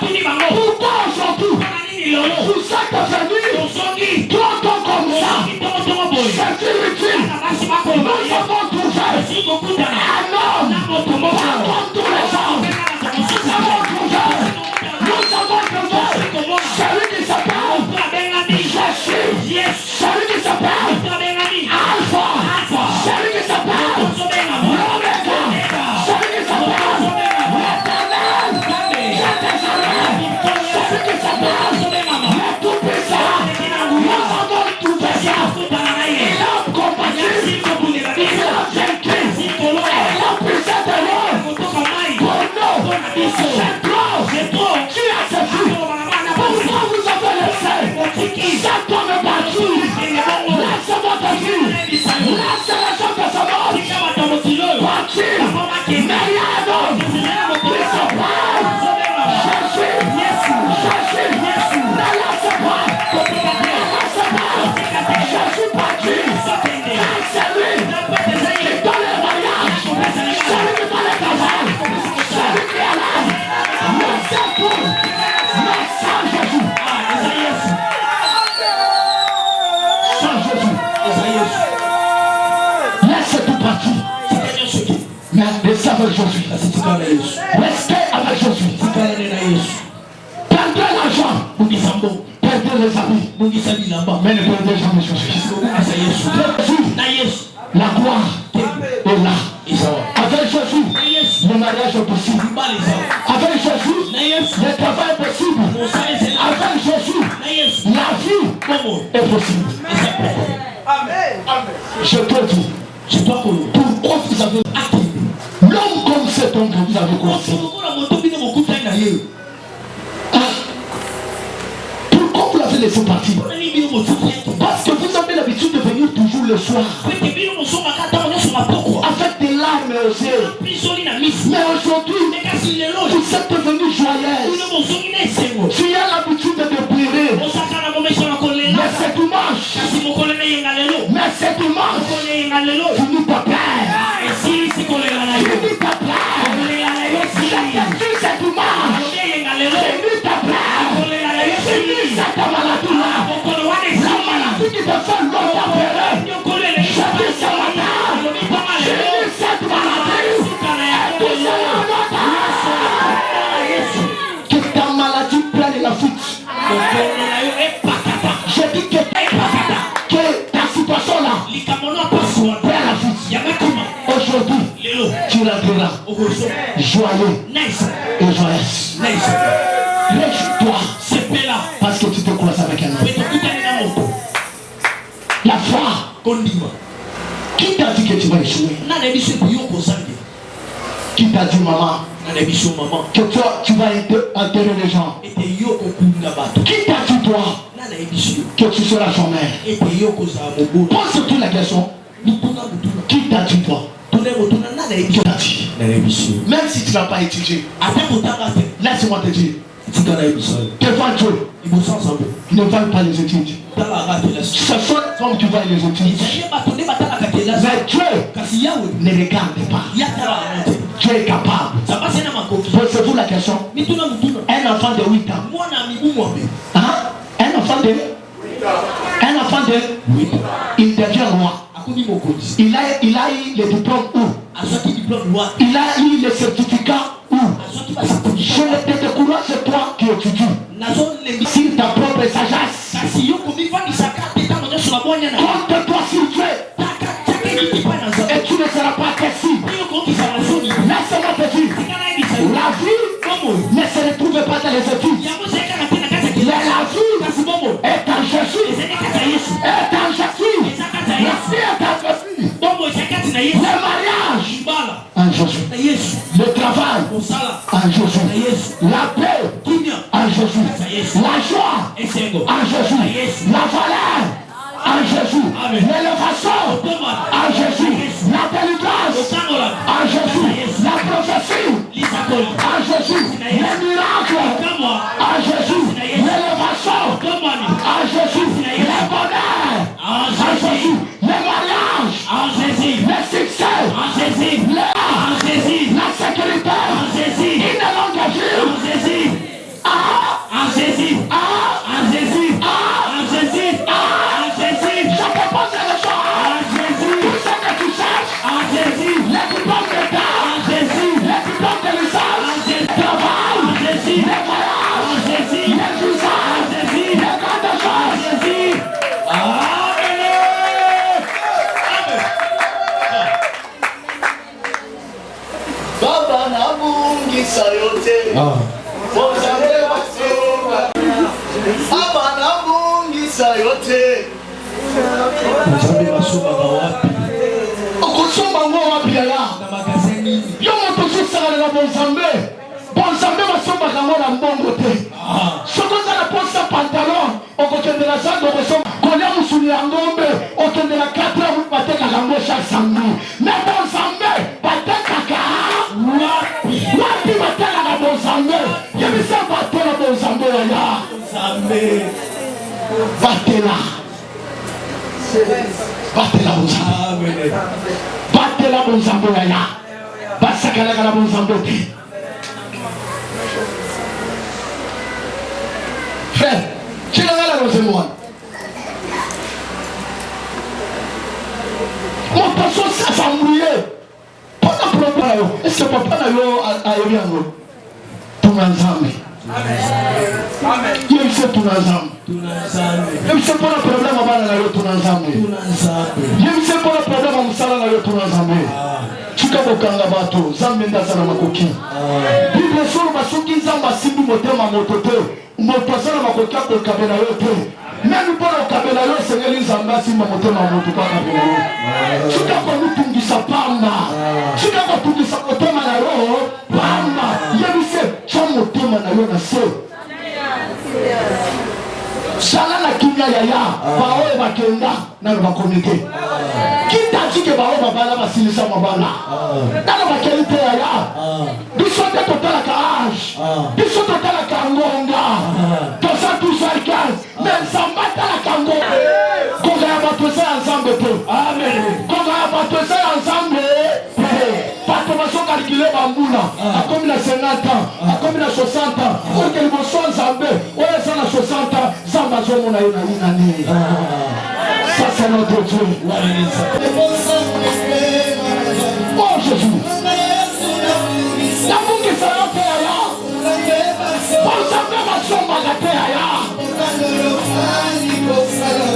Speaker 4: les demande pourquoi aujourd'hui vous êtes venus trop tôt comme ça. C'est inutile. Nous avons trouvé un homme pas comme tous les hommes. Nous avons trouvé celui qui s'appelle Jésus, celui qui s'appelle Alpha, celui qui s'appelle l'Oméga, celui qui s'appelle l'Éternel, celui qui s'appelle le Tout-Puissant. Nous avons trouvé ça. Il a combattu, il a vaincu, il a poussé de l'eau pour nous. C'est trop. Qui a ce fils? Pourquoi vous avez laissé cet homme battu? Laissez votre fille, laissez les gens de ce monde partir. Mais il y a un homme qui se parle. Jésus, ne laissez pas. Jésus parti. C'est lui qui donne le mariage. Celui qui donne le travail. Celui qui est là. Mais c'est tout. Mais sans Jésus. Sans Jésus. Laisse tout partir. Mais restez avec Jésus. Restez avec Jésus. Perdez l'argent. Perdez les amis. Mais ne perdez jamais Jésus. La gloire est là. Avec Jésus, le mariage est possible. Avec Jésus, le travail est possible. Avec Jésus, la vie est possible. Amen. Je te dis, pourquoi vous avez acquis l'homme comme cet homme que vous avez conçu? Pourquoi vous l'avez laissé partir? Parce que vous avez l'habitude de venir toujours le soir avec des larmes aux yeux. Mais aujourd'hui, vous êtes devenu joyeuse. Tu as l'habitude de pleurer. Mais c'est dimanche. Mais c'est dimanche. Tu n'es pas peur. Tu n'es pas peur. C'est dimanche. Tu n'es pas peur. C'est ta maladie-là. La maladie qui te fait longtemps pleurer. Je dis ce matin. Je dis cette maladie. Que ta maladie prenne la fuite. Je dis que ta situation-là prenne la fuite. Aujourd'hui, tu rentreras joyeux et joyeuse. Réjouis-toi parce que tu te croises avec un homme. La foi. Qui t'a dit que tu vas échouer? Qui t'a dit maman que toi tu vas enterrer les gens? Qui t'a dit toi que tu seras jamais? Pose surtout la question. Qui t'a dit toi? Qui t'a dit? Même si tu n'as pas étudié, laisse-moi te dire, devant Dieu, ne valent pas les études. Ce sont les hommes qui valent les études. Mais Dieu ne regarde pas. Dieu est capable. Posez-vous la question. Un enfant de 8 ans. Hein? Un enfant de président, il devient roi. Il a eu le diplôme où? Il a eu le certificat où? Je ne te décourage toi qui étudies. Sur ta propre sagesse. Compte-toi sur Dieu. Et tu ne seras pas déçu. Laisse-moi te dire. La vie ne se retrouve pas dans les études. Mais la vie est en Jésus. Est en Jésus. La vie est en Jésus. Le mariage en Jésus. Le travail en Jésus. La paix en Jésus. La joie en Jésus. La valeur en Jésus. L'élévation en Jésus. La délivrance en Jésus. La prophétie en Jésus. Les miracles en Jésus. L'élévation en Jésus. Le bonheur en Jésus. Le mariage en Jésus. Le succès en Jésus. La sécurité en Jésus. Une longue vie en Jésus. En Jésus. En Jésus. En Jésus. Je te pose le choix. En Jésus. Tout ce que tu cherches. En Jésus. Les diplômes d'État. En Jésus. Les diplômes de licence. En Jésus. Le travail. En Jésus. Les voyages. En Jésus. Les visas. En Jésus. Les grandes choses. En Jésus.
Speaker 6: Baba nabungisa yote. Bozambe basonga. Baba nabungisa yote.
Speaker 4: Bozambe basonga wapi? Okosomba ngo wapi ya? Na magazini. Yo moto sala na Bozambe. Bozambe basomba kango na mbongo te. Soko za posa pantalon, okotendela zango okosomba. Kolia musuni ya ngombe, okendela 4 ans bateka kango chaque samedi. Mais Bozambe bateka wapi batela na Bozambe? Yebisa batela Bozambe ya. Bozambe batela. Batela Bozambe. Batela Bozambe ya. Basakala kala Bozambe te. Frère, tu l'as la Rosemont. Mon personne s'assemblée. Est-ce que papa n'a eu à Yoriano? Tout l'ensemble. Il sait tout l'ensemble. Il sait pas le problème à Bala, tout l'ensemble. Il sait pas le problème à Moussala, tout l'ensemble. Chicago Kangabato, Zambenda Sanamakoki. Bible sur Masuki Zamba Sibu Motema Motote. Motosana Makoka Kabela Yote. Même pour le Kabela Yote, c'est les Zamba Simba Motema Motoka Kabela Yote. Chicago Mutungisa Pamba. Chicago Tungisa Motema Naro. Pamba. Yebise, Chamotema Naro Naso. Sala na kimya yaya. Baoe bakenda. Nalo bakomite. Kita chike baoe babala basilisa mabala. Nalo bakelite yaya. Bisote totala ka age. Bisote totala ka ngonga. Tosa tous à 15. Mais sambata la kango. Konga ya batose ensemble peu. Amen. Konga ya batose ensemble. Pato baso calculé bambula. A comme la 50 ans. A comme la 60 ans. Pour que le bosso ensemble. Ouais ça la 60 ans. Samba zomo na inani. Ça c'est notre Dieu. Oh Jésus. La mungi sera fait là. Pour ça même à son magaté là.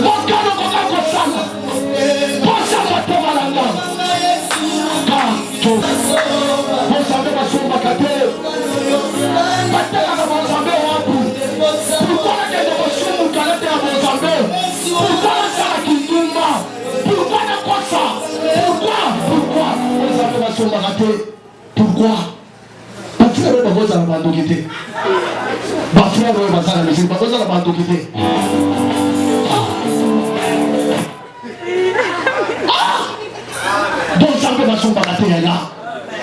Speaker 4: Mon cœur ne connaît pas ça. Pour ça va te malanga. Pour ça même à son magaté. Pourquoi la dévotion nous calait à Mozambique? Pourquoi la Sarakindumba? Pourquoi la quoi ça? Pourquoi Mozambique va se rater? Pourquoi? Parce que le Bagoza n'a pas d'occupé. Ma frère, le Bagoza n'a pas d'occupé. Mozambique va se rater là.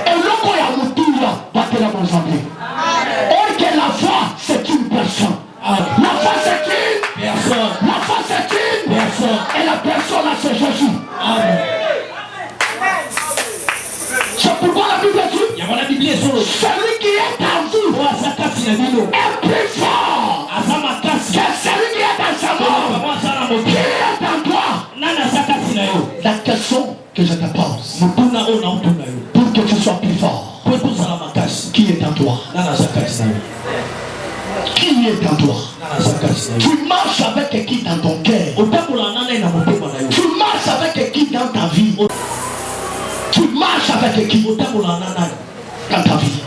Speaker 4: Et l'autre, il y a un tour là, battre la Mozambique. Or que la foi, c'est une personne. La foi, c'est une personne. La foi, c'est une personne. Et la personne, là, c'est Jésus. Amen. C'est pourquoi la Bible dit celui qui est en vous est plus fort que celui qui est dans sa mort. Qui est en toi pour que tu sois plus fort. Qui est en toi? Qui est en toi? Tu marches avec qui dans ton cœur? Tu marches avec qui dans ta vie? Tu marches avec qui dans ta vie?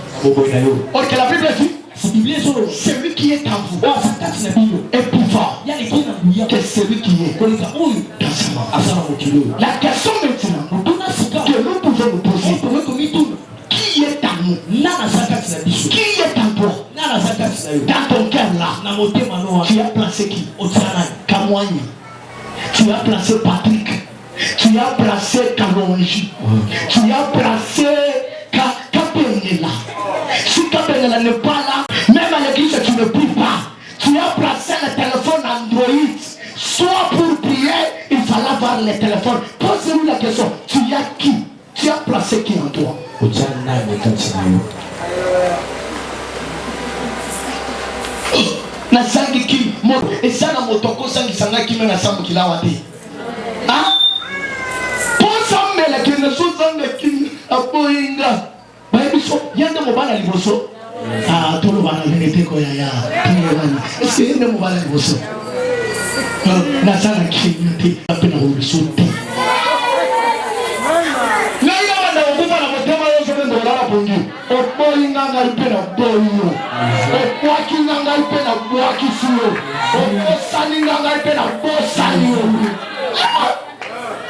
Speaker 4: Ok, la Bible dit, celui qui est en vous est plus fort que celui qui est dans ce monde. La question maintenant que nous pouvons nous poser, qui est en nous? Qui est en toi? Dans ton cœur là, tu as placé qui? Kamoigne. Tu as placé Patrick. Tu as placé Kalonji. Tu as placé Kapenela. Si Kapenela n'est pas là, même à l'église tu ne pries pas. Tu as placé le téléphone Android. Soit pour prier, il fallait avoir le téléphone. Pose-lui la question. Tu as qui? Tu as placé qui en toi? Nasangi ki moto esana motoko sangi sanga ki mena sambu kilawa te. Ah? Posa mela ki na suzanga ki apoinga. Baby so yanda mobana liboso. Ah, tolo bana venete ko ya. Ese yanda mobana liboso. Nasana ki nte apena ho liboso te. Oboyinga ngalipena boyo, okwakinga ngalipena bwakisiyo, okosaninga ngalipena bosaniyo.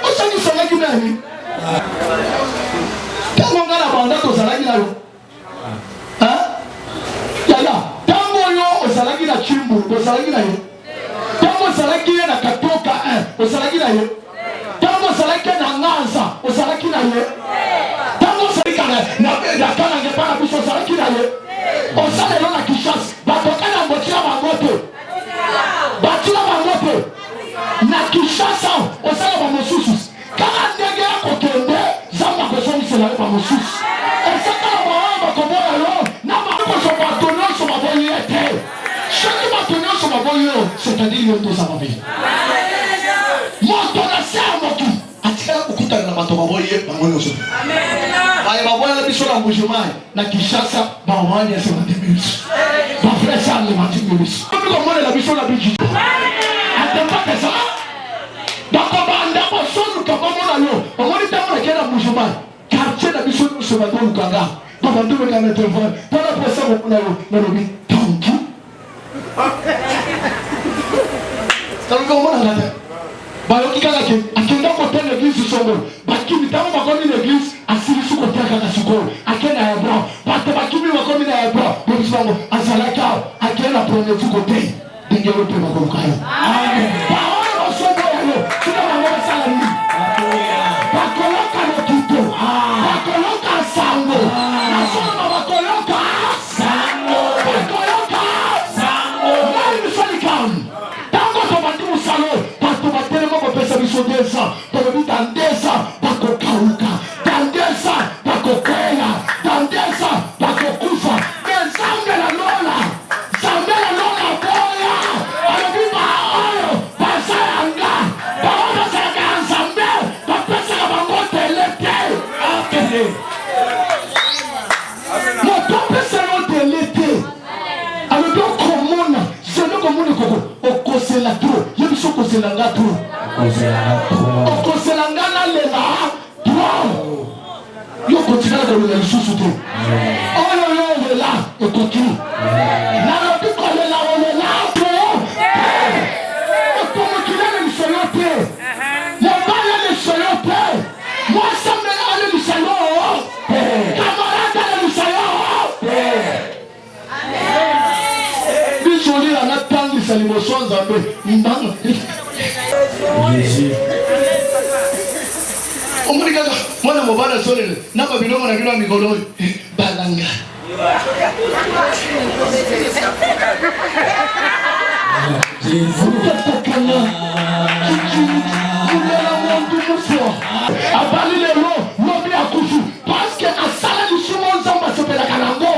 Speaker 4: Osani salaki nani? Tango ngala banda to salaki na yo. Yaya, tango yo osalaki na chimbu, osalaki na yo. Tango salaki na katoka, osalaki na yo. Tango salaki na nganza, osalaki na yo. Na kana ngepana biso salaki na ye. Osale lo na Kishasa. Batokana mbotira bangote. Batira bangote. Na Kishasa osale ba mosusu. Kana ndege yako kende zamba kosoni sela ba mosusu. Esaka ba koboya lo na ba so batonyo so ba boyete. Chaque batonyo so ba boyo, c'est-à-dire yo to sa ba vie. Moto na sermo tu. Atika ukuta na bato ba boye ba moyo so. Amen. Aye baboya la biso na Mbujumai na Kishasa ba wanya se matimisu. Ba fresa le matimisu. Ko mona la biso na biji. Atempa pesa. Dako banda ko sonu ka mona lo. Omoni tamu na kena Mbujumai. Quartier na biso no se bato lukanga. Ba bantu be kana telefone. Para pesa ko na lo na lobi. Tanki. Tanki ko mona la. Ba yo kikala ke akenda ko tele l'église songo. Ba kimi tamu ba ko ni l'église. Asili suko teka na suko akena ya bro bato bakimi wakomi na ya bro bonsomo azalaka akena prone suko te dingero pe bako kayo amen baona sobo yo tuna mama sala ni bakoloka no kito bakoloka sango nasoma bakoloka nani misali kam tango to batu musalo bato batele mo pesa biso desa to bita ndesa bako kauka Tandesa, bakokela, tandesa, bakokufa, zambe la lola boya, alobiba oyo, basayanga, baona sanga zambe, bapesa bangote lete, akele. Motope salote lete, alobi okomona, zeno komona koko, okosela tro, yebiso okosela nga tro, okosela nga na lela, yo kotikala kolona lisusu te oyo yo olela ekoki nalobi kolela olela po otomokila na lisolo te mobala lisolo te mwasamela ale lisolo kamarada ale lisolo bizolila natangisa liboso nzambe mbanga omuli kaka mwana mobala solele naba bilongo na bino ya mikolo balanga abali lelo lobi akufu paske asala lisumo nzambe asepelaka nango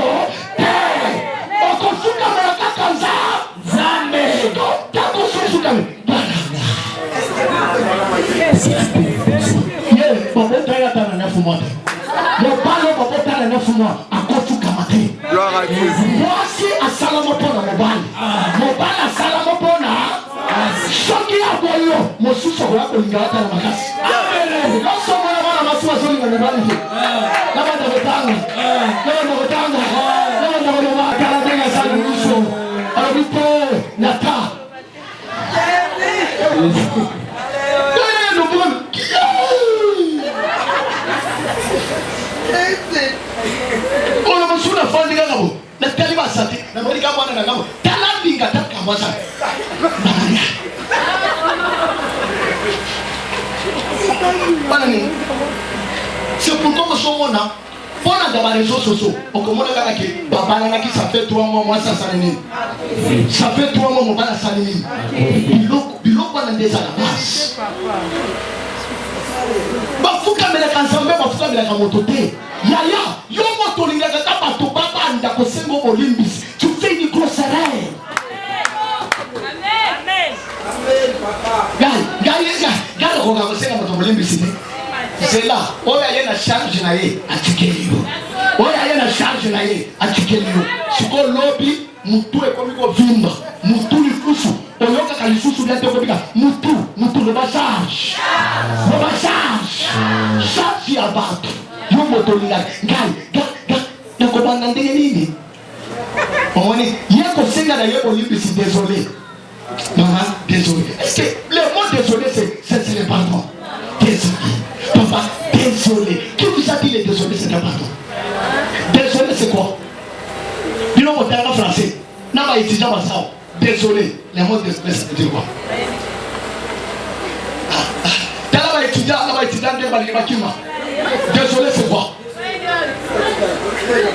Speaker 4: okofukamela kaka nzambe tango sosukame balanga Papa tayari hata na nafu moja.
Speaker 6: soko yako lingata na makasi. Amen. Kama soko ya mwana watu wasoni na mbali. Kama ndakotanga. Kama ndakotanga kala tena sana uso. Alipito nata. Ona masuna fandi ngabo. Na tali basati. Na mori ka bwana ngabo. Talandi ngata kamasa. C'est pourquoi nous sommes là. Pendant dans les réseaux sociaux, on commence à dire que papa n'a qui ça fait 3 mois, moi ça s'anime. Ça fait 3 mois, mon papa s'anime. Bilo pendant des années. Bafuka mele kansambe, bafuka mele kamotote. Yaya, yo moto linga kata bato papa anda kosengo Olympus. Tu fais une grosse erreur. Gars, on va passer dans notre Olympus. C'est là, on a une charge naïe à Tikelio. On a une charge naïe à Tikelio. Ce qu'on lobby, Moutou est comme une vimba. Moutou est foussou. On a un foussou bien de Kobiga. Moutou, le massage. Le massage. Ça, c'est à battre. Yo moto linga. Gars, commandant de Nini. On est, il y a un conseil d'ailleurs Olympus, désolé. Maman, désolé. Est-ce que le mot désolé, c'est le pardon? Désolé. Papa, désolé. Qui vous a dit le désolé, c'est le pardon? Désolé, c'est quoi? Dis nous, on est en français. N'a pas étudié ma ça. Désolé. Le mot désolé, ça veut dire quoi? T'as pas étudié, désolé, c'est quoi?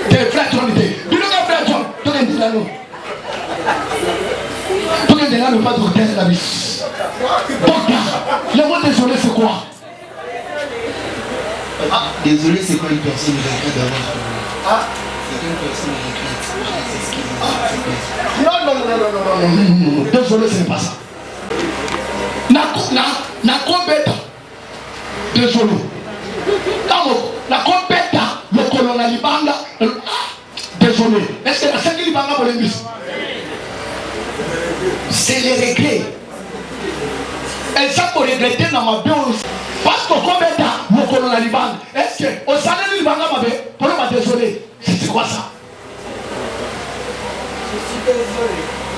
Speaker 6: Tes frères, tu as dit. Dis nous, frère, tu as dit là, nous. Tout le monde ne pas de la vie. Donc, le mot désolé, c'est quoi?
Speaker 4: Ah, désolé, c'est quoi une personne qui regrette d'avoir c'est une personne qui regrette.
Speaker 6: Non. Désolé, ce n'est pas ça. Na compéta. Désolé. La compéta, le colonel Libanga. Désolé. Est-ce que la cinquième Libanga pour les bus? C'est les regrets. Et ça pour regretter dans ma vie aussi. Parce que combien de temps mon colonel Liban, est-ce que au salaire du Liban m'a fait pour me désoler? C'est quoi ça?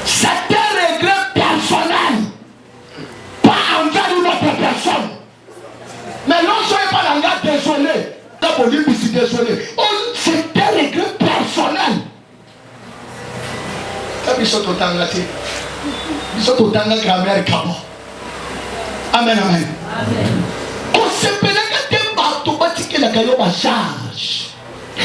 Speaker 6: C'est un regret personnel. Pas envers une autre personne. Mais non, soyez pas dans le gars désolé. D'abord, lui, je suis désolé. C'est un regret personnel. Ils sont autant de grammaire comme moi. Amen, amen. On se pénètre que bateau bâti la caillou à charge.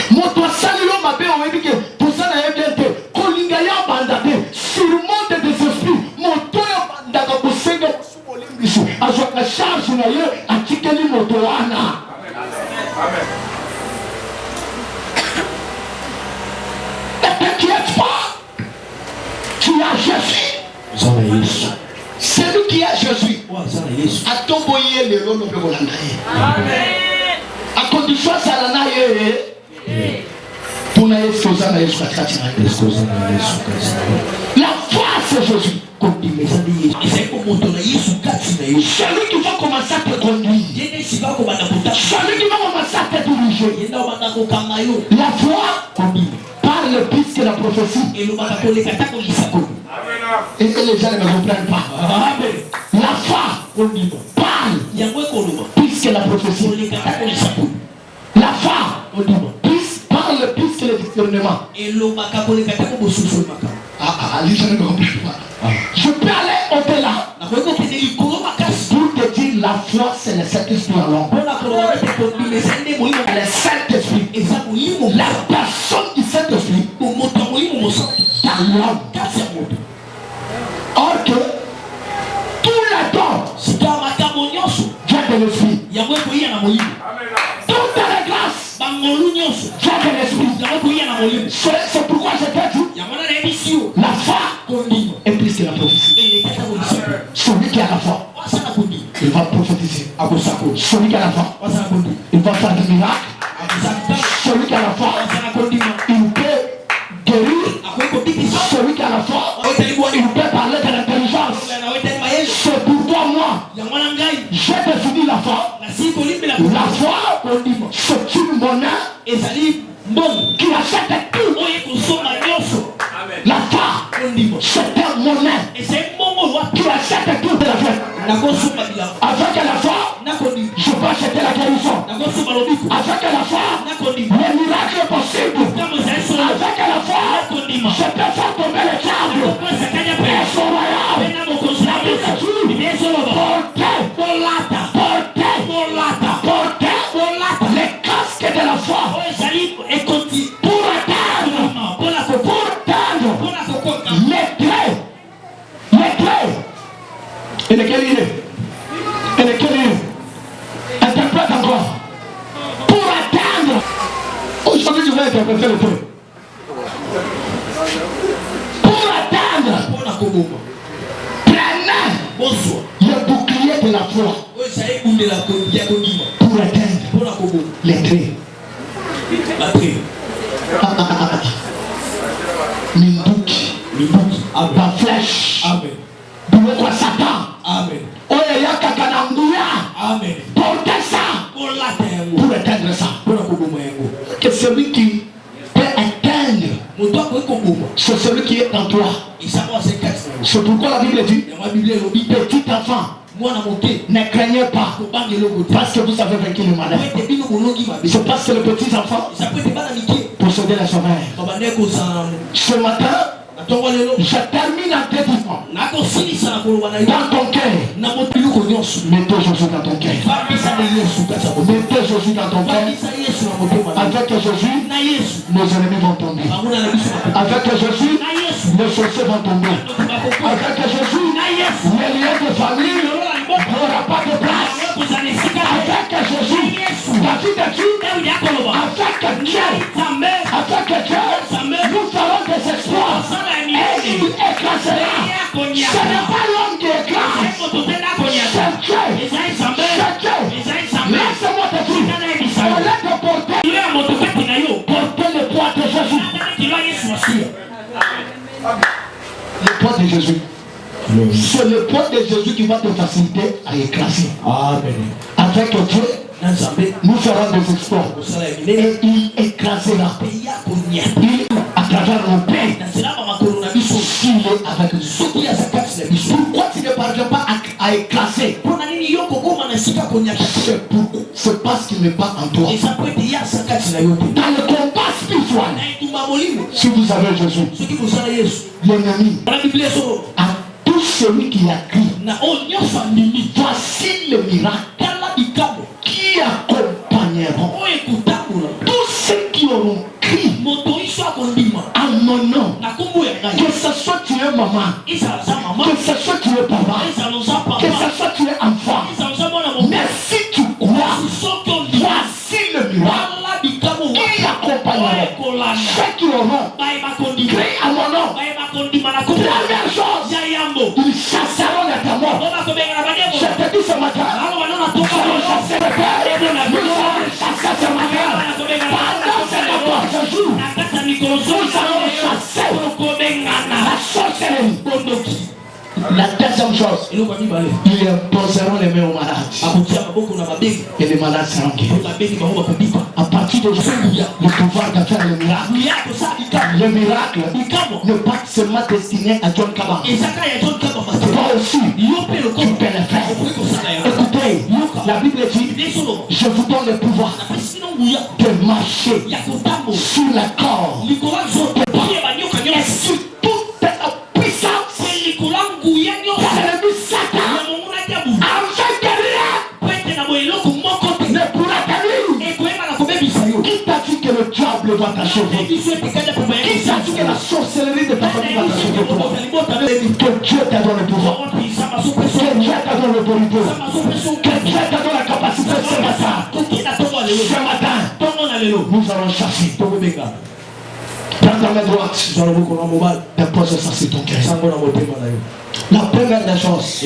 Speaker 6: Mon toit salio m'a bien dit que pour ça n'a rien été. Kolingaya bandade surmonte des esprits. Mon toit bandade pour s'aider sous l'imbisu. À la charge n'a rien à tikeli motoana. Amen. Ne t'inquiète pas. Tu as Jésus. C'est lui qui a Jésus. A tomboyer le rôle de Rolanaï. À condition ça l'a naïe. Pour naïe ce que ça naïe sur la chrétienne. La foi c'est Jésus. C'est celui qui va commencer à te conduire. Celui qui va commencer à te diriger. La foi conduit. Parle plus que la prophétie. Et les gens ne me comprennent pas. La foi parle plus que la prophétie. La foi parle plus que le discernement. Les gens ne me comprennent pas. Je peux aller au-delà pour te dire la foi c'est le Saint-Esprit en l'homme. Le Saint-Esprit, la personne du Saint-Esprit dans l'homme. Or que tous les dons viennent de l'Esprit. Toutes les grâces viennent de l'Esprit. C'est pourquoi je t'ai dit la foi est plus que la prophétie. Celui qui a la foi, il va prophétiser. Celui qui a la foi, il va faire des miracles. Celui qui a la foi, il peut guérir. Celui qui a la foi, il peut parler de l'intelligence. C'est pourquoi moi,
Speaker 3: C'est une monnaie qui achète tout. La foi, c'est une monnaie qui achète tout de la fête. Avec la foi, je peux acheter la guérison. Avec la foi, le miracle est possible. Avec la foi, je peux faire tomber les câbles. Et son royaume, la portez les casques de la foi pour atteindre les traits. Et lequel il est? Interprète encore. Pour atteindre. Aujourd'hui, je vais interpréter le trait. Pour atteindre. Prenez le bouclier de la foi. Pour atteindre les traits. Minduki. La flèche. Pour Satan. Oye yaka kananguya. Portez ça. Pour atteindre ça. Que celui qui peut atteindre, c'est celui qui est en toi. C'est pourquoi la Bible dit, petit enfant, ne craignez pas, parce que vous avez vaincu le malin. C'est parce que le petit enfant possédait la sauveur. Ce matin, je termine en te disant, dans ton cœur, mettez Jésus dans ton cœur. Mettez Jésus dans ton cœur. Avec Jésus, nos ennemis vont tomber. Avec Jésus, les sorciers vont tomber. Avec Jésus, les liens de famille n'aura pas de place. Avec Jésus, David a dit, avec Dieu, nous ferons des exploits. Et il écrasera. Ce n'est pas l'homme qui écrase. C'est Dieu. Laisse-moi te dire, au lieu de porter le poids de Jésus. Le poids de Jésus. C'est le poids de Jésus qui va te faciliter à écraser. Amen. Avec Dieu, nous ferons des exploits. Et il écrasera. Il, à travers nos paix, il est avec nous. Pourquoi tu ne parviens pas à écraser? C'est parce qu'il n'est pas en toi. Dans le combat spirituel, si vous avez Jésus, l'ennemi a tout celui qui a crié. Voici le miracle qui accompagneront tous ceux qui auront crié en mon nom. Que ce soit tu es maman, que ce soit tu es papa, que ce soit tu es enfant, mais si tu crois, voici le miracle qui accompagneront ceux qui auront crié à mon nom. Première chose, ils chasseront les démons. Je te dis ce matin, nous allons chasser les pères, nous allons chasser ce matin. Pendant ces 14 jours, nous allons chasser la sorcellerie. La deuxième chose, ils imposeront les mains aux malades. Et les malades seront guéris. À partir d'aujourd'hui, le pouvoir de faire le miracle. Le miracle n'est pas seulement destiné à John Kaba. Toi aussi, tu peux le faire. Écoutez, la Bible dit, je vous donne le pouvoir de marcher sur la corde et sur toute puissance. Ne pourra t'amener. Qui t'a dit que le diable va t'achever? Qui t'a dit que la sorcellerie de ta famille va t'achever? Que Dieu t'a donné le pouvoir. Que Dieu t'a donné l'autorité. Que Dieu t'a donné la capacité ce matin. Ce matin, nous allons chasser. Prends ta main droite, dépose ça sur ton cœur. La première des choses,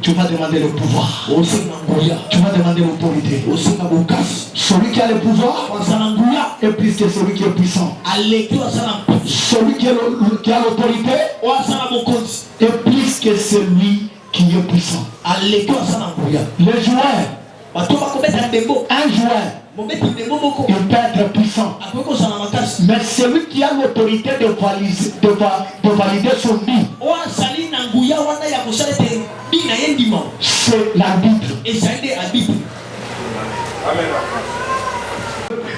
Speaker 3: tu vas demander le pouvoir. Tu vas demander l'autorité. Celui qui a le pouvoir est plus que celui qui est puissant. Celui qui a l'autorité est plus que celui qui est puissant. Les joueurs
Speaker 4: Un joueur, il peut être puissant. Mais celui qui a l'autorité de valider son but, c'est l'arbitre.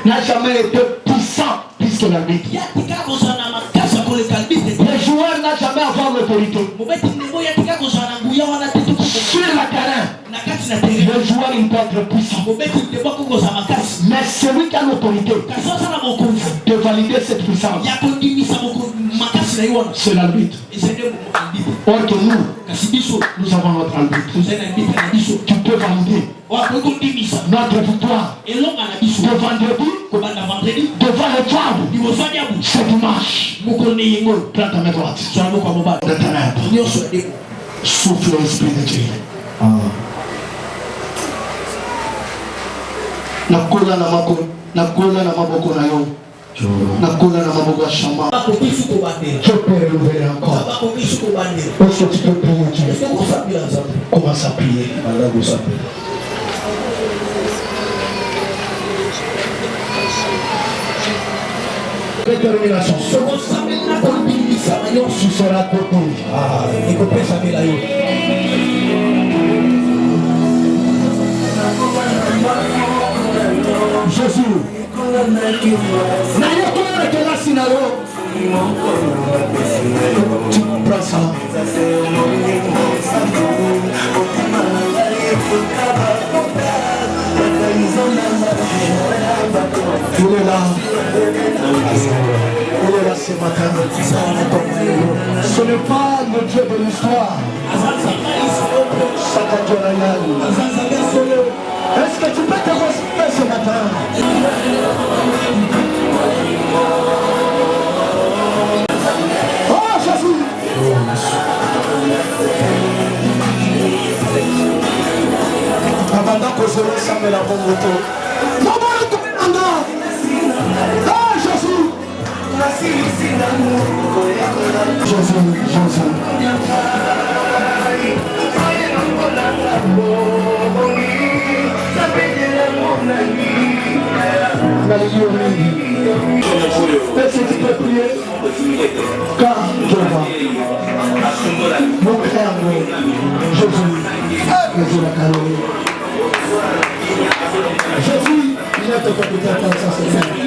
Speaker 4: N'a jamais été puissant plus que l'arbitre. Le joueur n'a jamais avoir l'autorité. Sur le terrain, le joueur il peut être puissant. Mais celui qui a l'autorité de valider cette puissance, c'est l'arbitre. Or que nous avons notre arbitre. Tu peux valider notre victoire de vendredi devant le diable. C'est dimanche. Prends ta main droite. De ténèbres. Souffle l'esprit de Dieu. Nakola na maboko na yo. Nakola na maboko ya shamba. Je peux renouveler encore. Est-ce que tu peux prier Dieu? Commence à prier. Détermination. Tu seras côté. Jésus. Tu prends ça. Il est là. Il est là ce matin. Ce n'est pas le Dieu de l'histoire. Est-ce que tu peux te respecter ce matin? Oh Jésus! Abandon que je vais s'amener la bonne moto. Oh Jésus! Jésus. Est-ce que tu peux prier? Car je vois mon frère Jésus la Caroline. Jésus, il est au capitaine comme ça, c'est bien.
Speaker 7: Et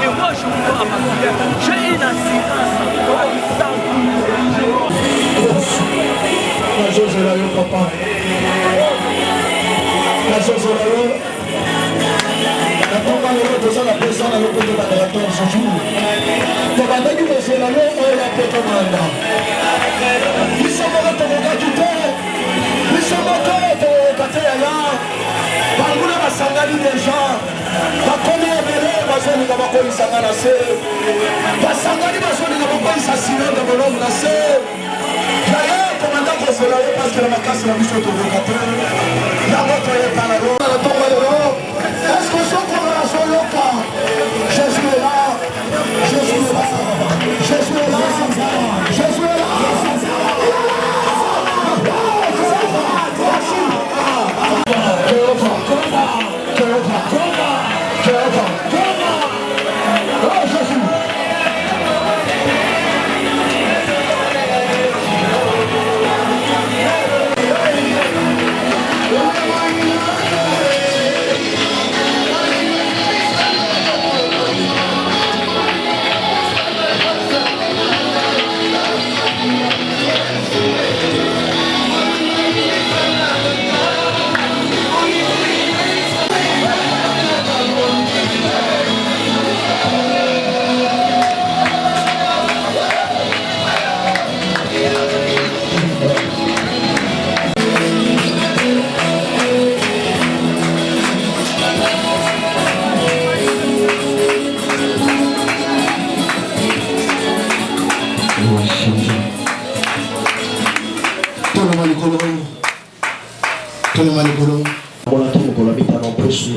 Speaker 7: moi je vous vois j'ai une assurance.
Speaker 4: La chose est là, papa. La chose est là. La papa est là, déjà la personne à l'autre de la directeur ce jour. Tu vas dire que c'est là, on l'a fait comme un an. Ils sont morts de mon gars du terre. Ils sont morts de mon gars là. Parmi les Sangani des gens, la première année, ma zone n'a pas eu sa manacée. La Sangani, ma zone n'a pas eu sa sirène de mon homme nassé. D'ailleurs, commandant que c'est là, parce que la classe la mission de l'évocateur, la moto est par la route, la tombe de l'eau. Est-ce que ce qu'on a sur le cas? Jésus est là, Jésus est là, Jésus est là, Jésus est là.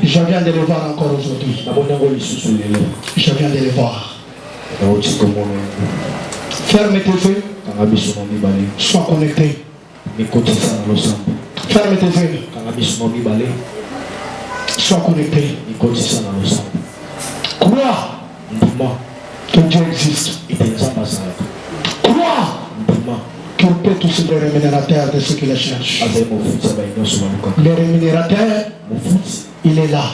Speaker 4: Je viens de les voir encore aujourd'hui. Je viens de les voir. Ferme tes yeux. Sois connecté. Ferme tes yeux. Sois connecté. Crois que Dieu existe. Crois qu'il peut tous les rémunérateurs de ceux qui le cherchent. Le rémunérateur, il est là.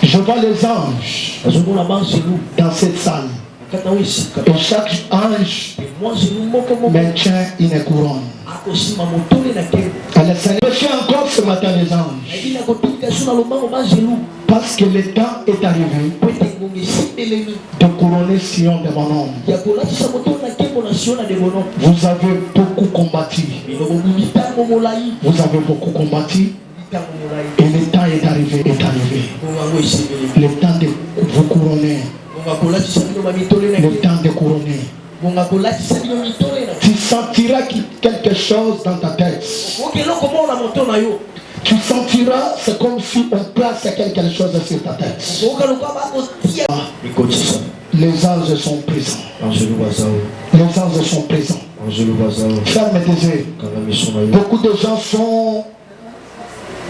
Speaker 4: Je vois les anges dans cette salle. Et chaque ange maintient une couronne. Alors ça fait encore ce matin les anges. Parce que le temps est arrivé de couronner Sion de mon nom. Vous avez beaucoup combattu. Vous avez beaucoup combattu. Et le temps est arrivé, Le temps de vous couronner. Le temps de couronner. Tu sentiras quelque chose dans ta tête. Tu sentiras, c'est comme si on place quelque chose sur ta tête. Les anges sont présents. Les anges sont présents. Ferme tes yeux. Beaucoup de gens sont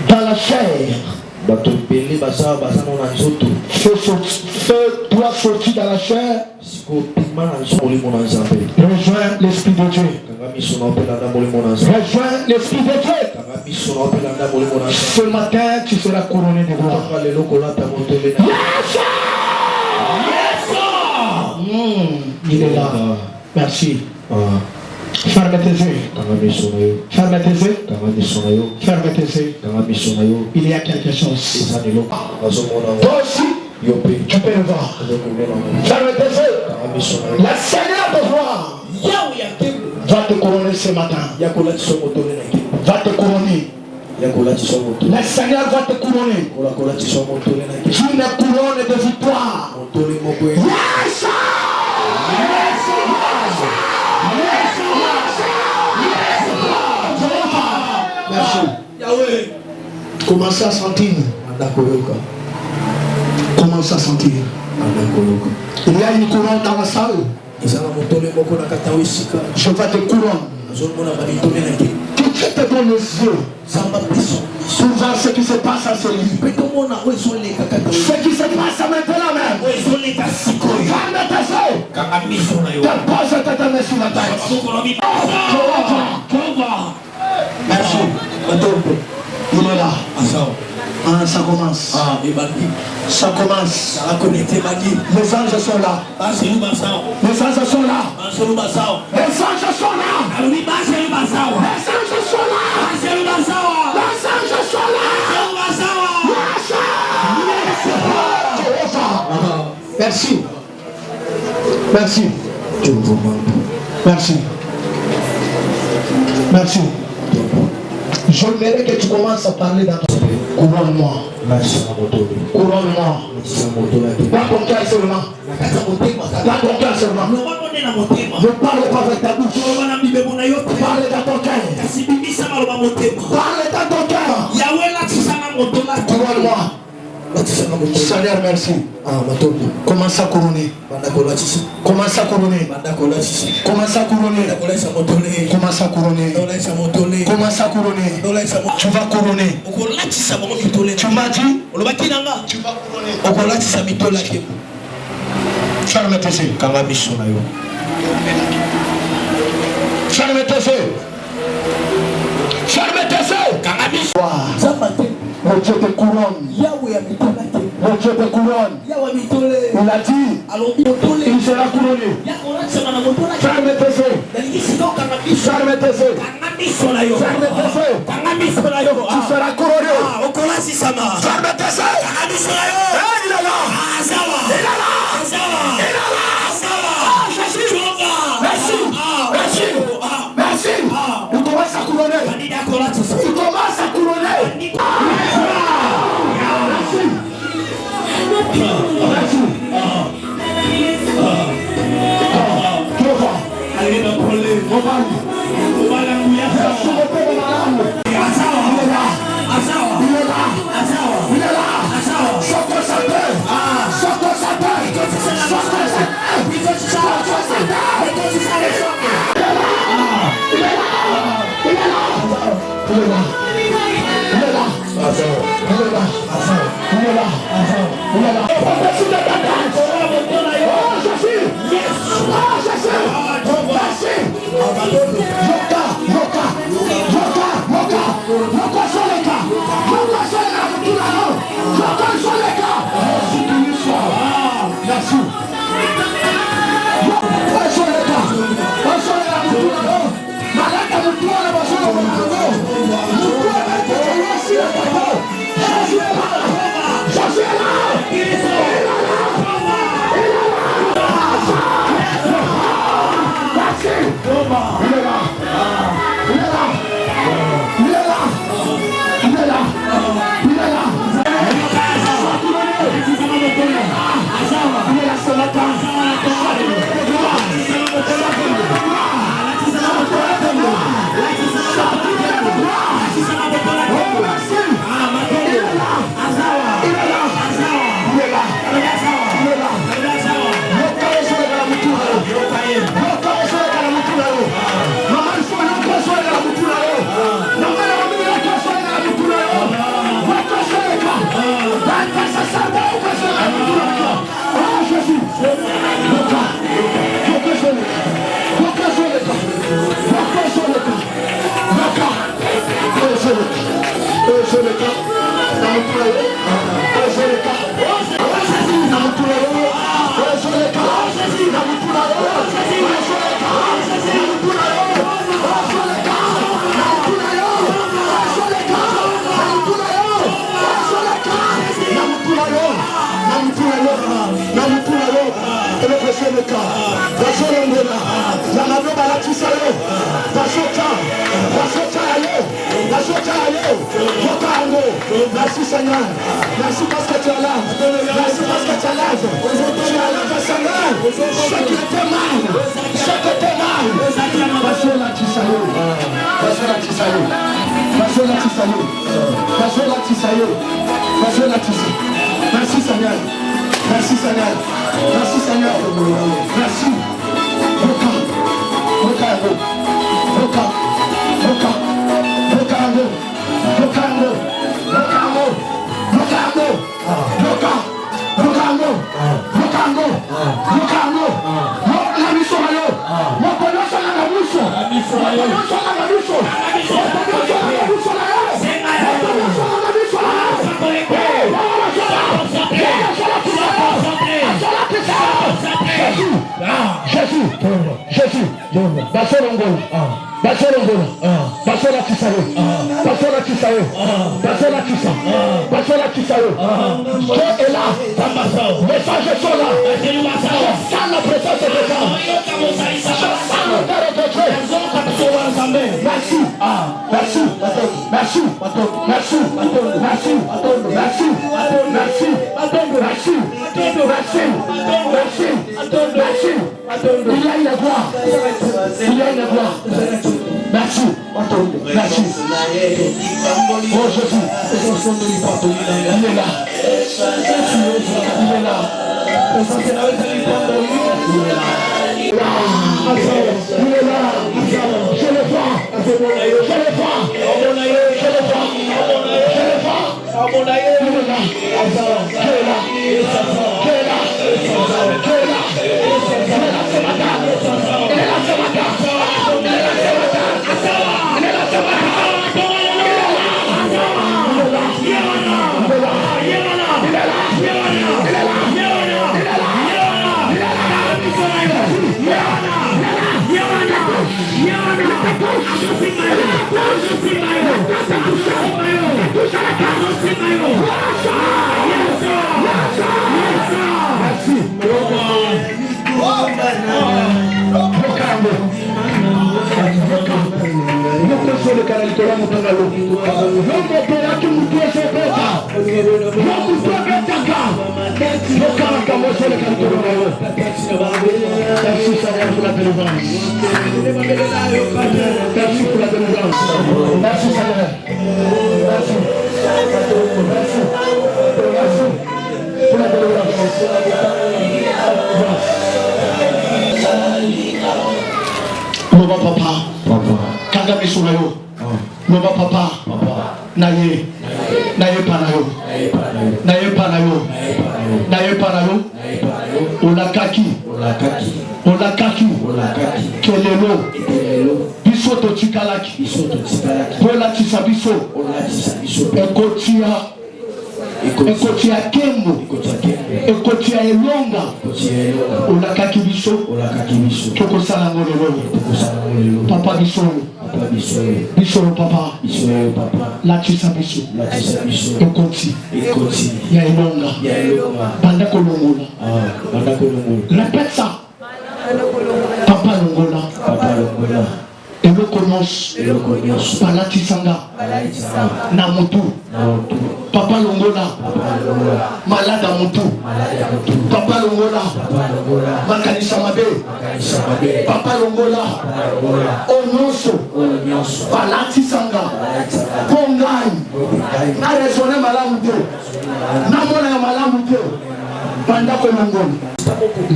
Speaker 4: dans la chair. Fais toi sortir dans la chair. Rejoins l'Esprit de Dieu. Rejoins l'Esprit de Dieu. Ce matin, tu seras couronné de gloire. Il est là. Merci. Ferme tes yeux. Ferme tes yeux. Ferme tes yeux. Il y a quelque chose. Toi aussi, tu peux le voir. Ferme tes yeux. La Seigneur de gloire va te couronner ce matin. Va te couronner. Le Seigneur va te couronner. Une couronne de victoire. Yes! Merci. Commencez à sentir. Commencez à sentir. Il y a une couronne dans la salle. Je vais te couronner. Tu te donnes les yeux pour voir ce qui se passe à ce lit. Ce qui se passe maintenant même. Ferme tes yeux. Dépose ta main sur la tête. Merci. Il est là. Ça commence. Ça commence. Les anges sont là. Les anges sont là. Les anges sont là. Les anges sont là. Les anges sont là. Merci. Merci. Merci. Merci. J'aimerais que tu commences à parler dans ton couronne-moi. Couronne-moi. Dans ton cœur seulement. Dans ton cœur seulement. Ne parle pas avec ta bouche. Parle dans ton cœur. Parle dans ton cœur. Couronne-moi. Seigneur, merci. Commence à couronner. Commence à couronner. Commence à couronner. Commence à couronner. Commence à couronner. Tu vas couronner. Tu m'as dit, tu vas couronner. Ferme tes yeux. Ferme tes yeux. Ferme tes yeux. Le Dieu te couronne. Le Dieu te couronne. Il a dit, il sera couronné. Ferme tes yeux. Ferme tes yeux. Ferme tes yeux. Tu seras couronné. Ferme tes yeux. Il est là. Il est là. Il est là. Merci. Merci. Merci. Il commence à couronner. Il commence à couronner. Il est là.
Speaker 6: Merci. Merci Seigneur, merci parce que tu es là, merci parce que tu es là, tu es là Seigneur, ce qui était mal, ce qui était mal, passez là tu salues, passez là tu salues, passez là tu salues, passez là tu salues, passez là tu salues, merci Seigneur, merci Seigneur, merci Seigneur, merci, Jésus, Dieu est là, messages sont là, je sens la présence de Dieu, je sens le cœur de Dieu. Merci, merci, merci, merci, merci, merci, merci, merci. Il y a une gloire, il y a une gloire. Merci, merci. Oh Jésus, il est là, il est là. Il est là, je le vois, je le vois, je le vois, je le vois, il est là, il est là, il est là,
Speaker 4: ekoti ya kembo ekoti ya elonga olakaki biso tokosala ngo lelo papa bisolo papa latisa biso ekoti ya elonga banda kolongola répète ça papa longola eloko nyonso balatisanga na motu papa longola malade ya motu papa longola makanisa mabe papa longola oyo nyonso balatisanga mpo ngai na resone malamu te namona ya malamu te bandako longola.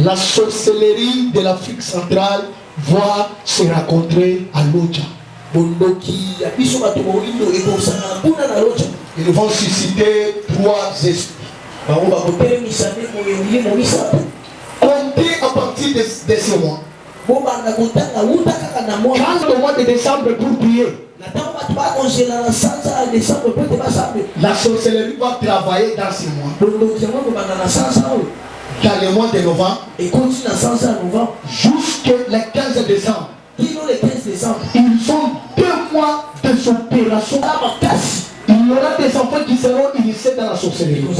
Speaker 4: La sorcellerie de l'Afrique centrale va se rencontrer à Loja. Ils vont susciter 3 esprits. Comptez à partir de ce mois. Quand le mois de décembre pour prier, la sorcellerie va travailler dans ce mois. Dans le mois de novembre, jusqu'à le 15 décembre, ils ont 2 mois de opération. Il y aura des enfants qui seront initiés dans la sorcellerie. Il y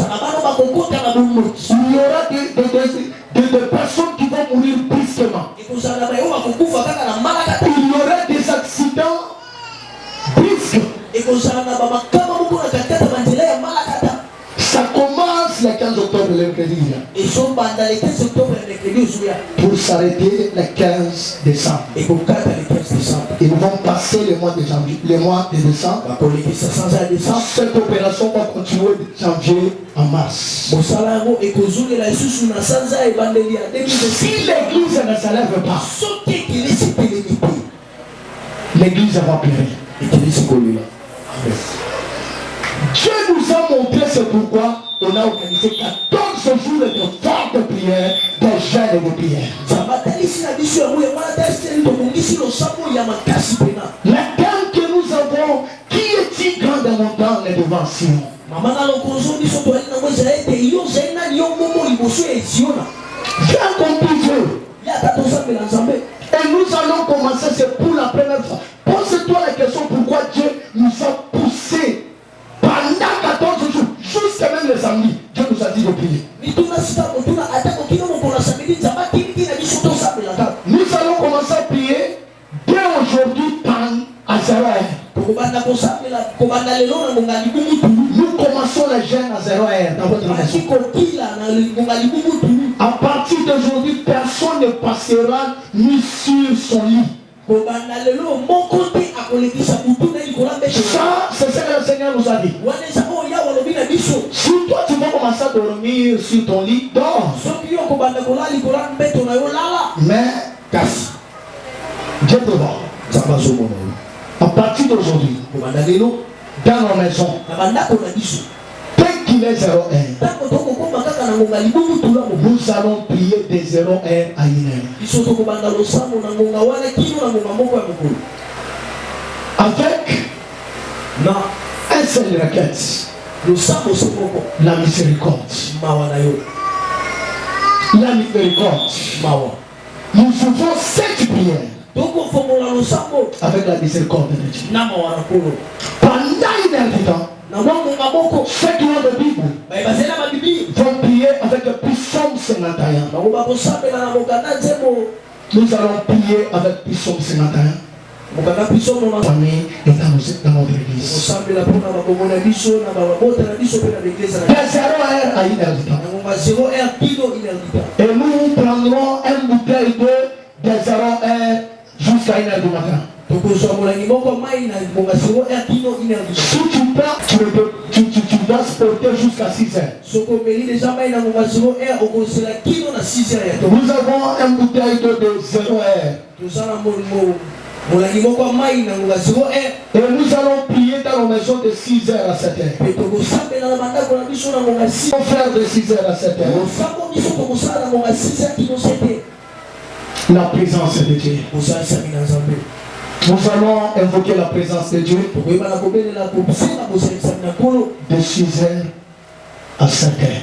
Speaker 4: aura des personnes qui vont mourir brusquement. Il y aura des accidents brusques. Ça commence le 15 octobre, mercredi. Pour s'arrêter le 15 décembre. Ils vont passer le mois de janvier, le mois de décembre. Cette opération va continuer de janvier à mars. Si l'église ne s'élève pas, l'église va périr. Dieu nous a montré, c'est pourquoi on a organisé 14 jours de fortes prières, de jeûnes et de prières. La dame que nous avons, qui est-il grand de montagne devant Sion? Viens compris Dieu. Et nous allons commencer, c'est pour la première fois. Pose-toi la question pourquoi Dieu nous a poussés pendant 14 jours, jusqu'à même les samedis. Dieu nous a dit de prier. Nous allons commencer à prier dès aujourd'hui à 0 heure. Nous commençons les jeûnes à 0 heure dans votre maison. À partir d'aujourd'hui, personne ne passera ni sur son lit. Ça, c'est ce que le Seigneur nous a dit. Si toi tu vas commencer à dormir sur ton lit, dors. Mais casse. Dieu te va. À partir d'aujourd'hui, dans nos maisons, dès qu'il est 0 heure, nous allons prier de 0 heure à 1 heure. Avec un seul requête, la miséricorde. La miséricorde. Nous faisons 7 prières avec la miséricorde de Dieu. Pendant 1 heure du temps, ceux qui ont la Bible vont prier avec le psaume 51. Nous allons prier avec le psaume 51. Famille et dans notre église. De 0 heure à 1 heure du temps. Et nous prendrons un bouteille de 0 heure jusqu'à 1 heure du matin. Si tu prends, tu dois se porter jusqu'à 6 heures. Nous avons un bouteille de 0 heure. Et nous allons prier dans nos maisons de 6 heures à 7 heures. On faire de 6 heures à 7 heures. La présence de Dieu. Nous allons invoquer la présence de Dieu de 6 heures à 5 heures.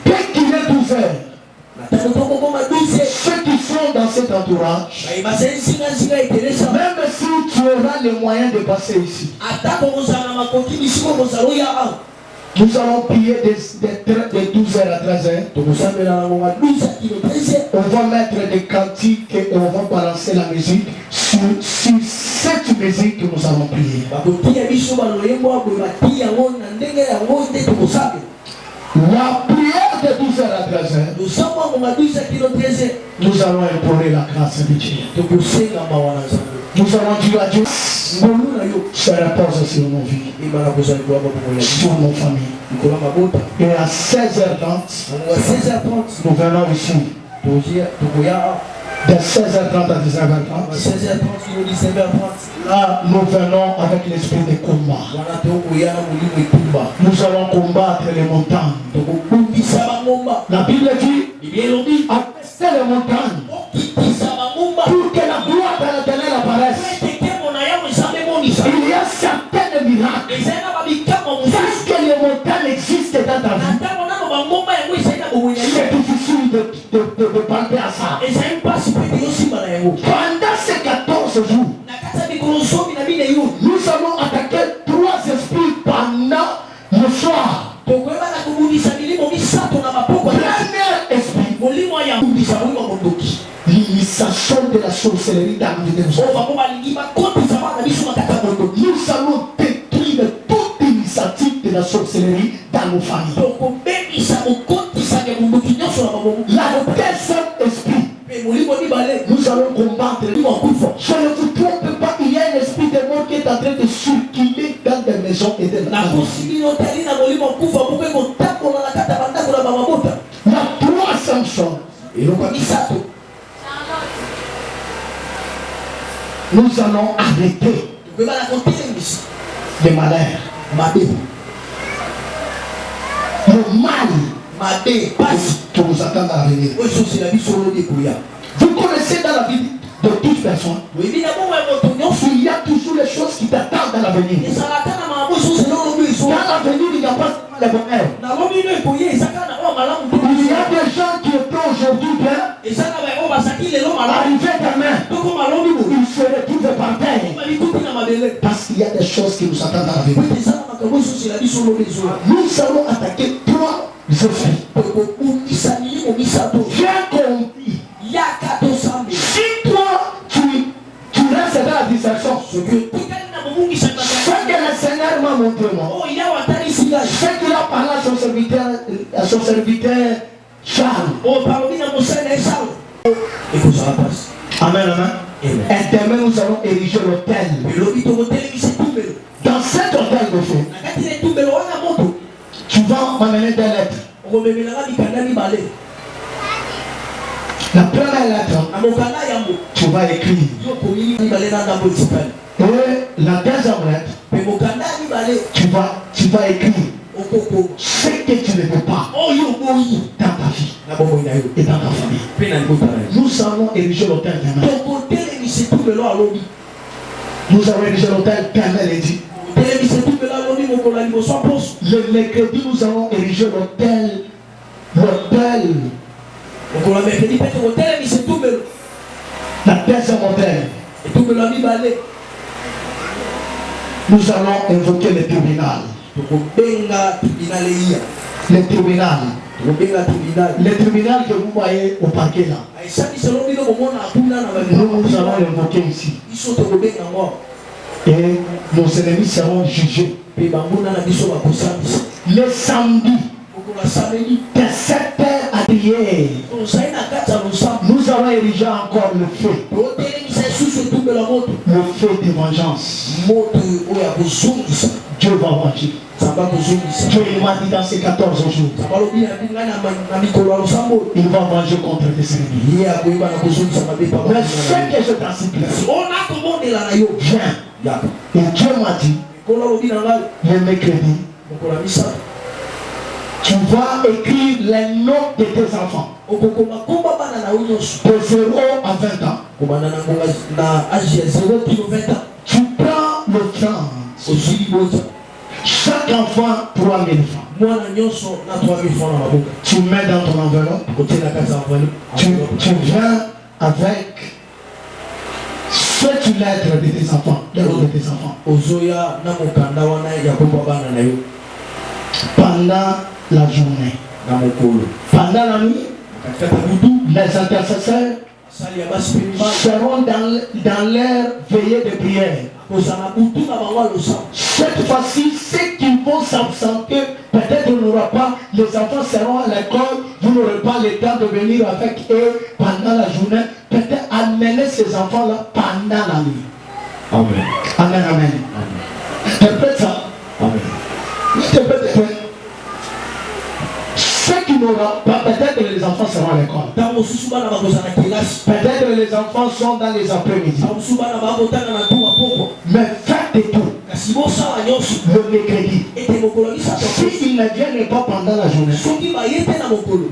Speaker 4: Dès qu'il est 12 heures, ceux qui sont dans cet entourage, même si tu auras les moyens de passer ici, nous allons prier de 12 heures à 13 heures. On va mettre des cantiques et on va balancer la musique sur cette musique que nous allons prier. La prière de 12 heures à 13 heures, nous allons implorer la grâce de Dieu. Nous allons dire à Dieu, se repose sur nos vies, sur nos familles. Et à 16h30, nous venons ici. De 16h30 à 19h30, là nous venons avec l'esprit de combat. Nous allons combattre les montagnes. La Bible dit, abaissez les montagnes pour que la gloire de l'Éternel apparaisse. Il y a certains miracles. Parce que les montagnes existent dans ta vie, c'est difficile de parler à ça. Pendant ces 14 jours, nous allons attaquer 3 esprits pendant le soir. Premier esprit, l'initiation de la sorcellerie dans la vie de nous. Nous allons détruire toute initiative de la sorcellerie dans nos familles. La deuxième esprit, nous allons combattre. Je ne vous trompe pas, il y a un esprit de mort qui est en train de circuler dans des maisons et des familles. La troisième chose, nous allons arrêter les malheurs, le mal que vous attendez à venir. Vous connaissez dans la vie de toute personne, il y a toujours les choses qui t'attendent dans l'avenir. Dans l'avenir, il n'y a pas le bonheur. Il y a des gens qui étaient aujourd'hui bien, arrivés demain, ils se retrouvent par terre. Parce qu'il y a des choses qui nous attendent dans l'avenir. Nous allons attaquer 3 esprits. Bien compris. Si toi, tu restes dans la distraction, ce que le Seigneur m'a montré, c'est qu'il a parlé à son serviteur Charles. Amen, amen. Et demain, nous allons ériger l'autel. Dans cet hôtel de feu, tu vas m'amener des lettres. La première lettre, tu vas écrire. Et la deuxième lettre, tu vas écrire ce que tu ne veux pas dans ta vie et dans ta famille. Nous allons ériger l'autel demain. Nous allons ériger l'autel demain lundi. Le mercredi, nous allons ériger l'autel. La deuxième hôtel. Nous allons invoquer le tribunal. Le tribunal. Le tribunal que vous voyez au parquet là. Nous allons l'invoquer ici. Et nos ennemis seront jugés. Le samedi, de 7h à 10h, nous allons ériger encore le feu. Le feu de vengeance. Dieu va venger. Dieu m'a dit dans ces 14 jours, il va venger contre tes ennemis. Mais ce que je t'en supplie, viens. Et Dieu m'a dit, le mercredi, tu vas écrire les noms de tes enfants de 0 à 20 ans. Tu prends le temps. Chaque enfant 3 000 francs. Tu mets dans ton enveloppe. Tu viens avec 7 lettres de tes enfants. Pendant la journée. Pendant la nuit, les intercesseurs seront dans leur veillée de prière. Cette fois-ci, ceux qui vont s'absenter, peut-être n'aura pas, les enfants seront à l'école, vous n'aurez pas le temps de venir avec eux pendant la journée. Peut-être amener ces enfants-là pendant la nuit.
Speaker 8: Amen.
Speaker 4: Amen, amen. Interprète ça.
Speaker 8: Amen.
Speaker 4: Interprète. Ceux qui n'auront pas, peut-être les enfants seront à l'école. Peut-être les enfants sont dans les après-midi. Mais faites tout. Le mercredi. S'ils ne viennent pas pendant la journée,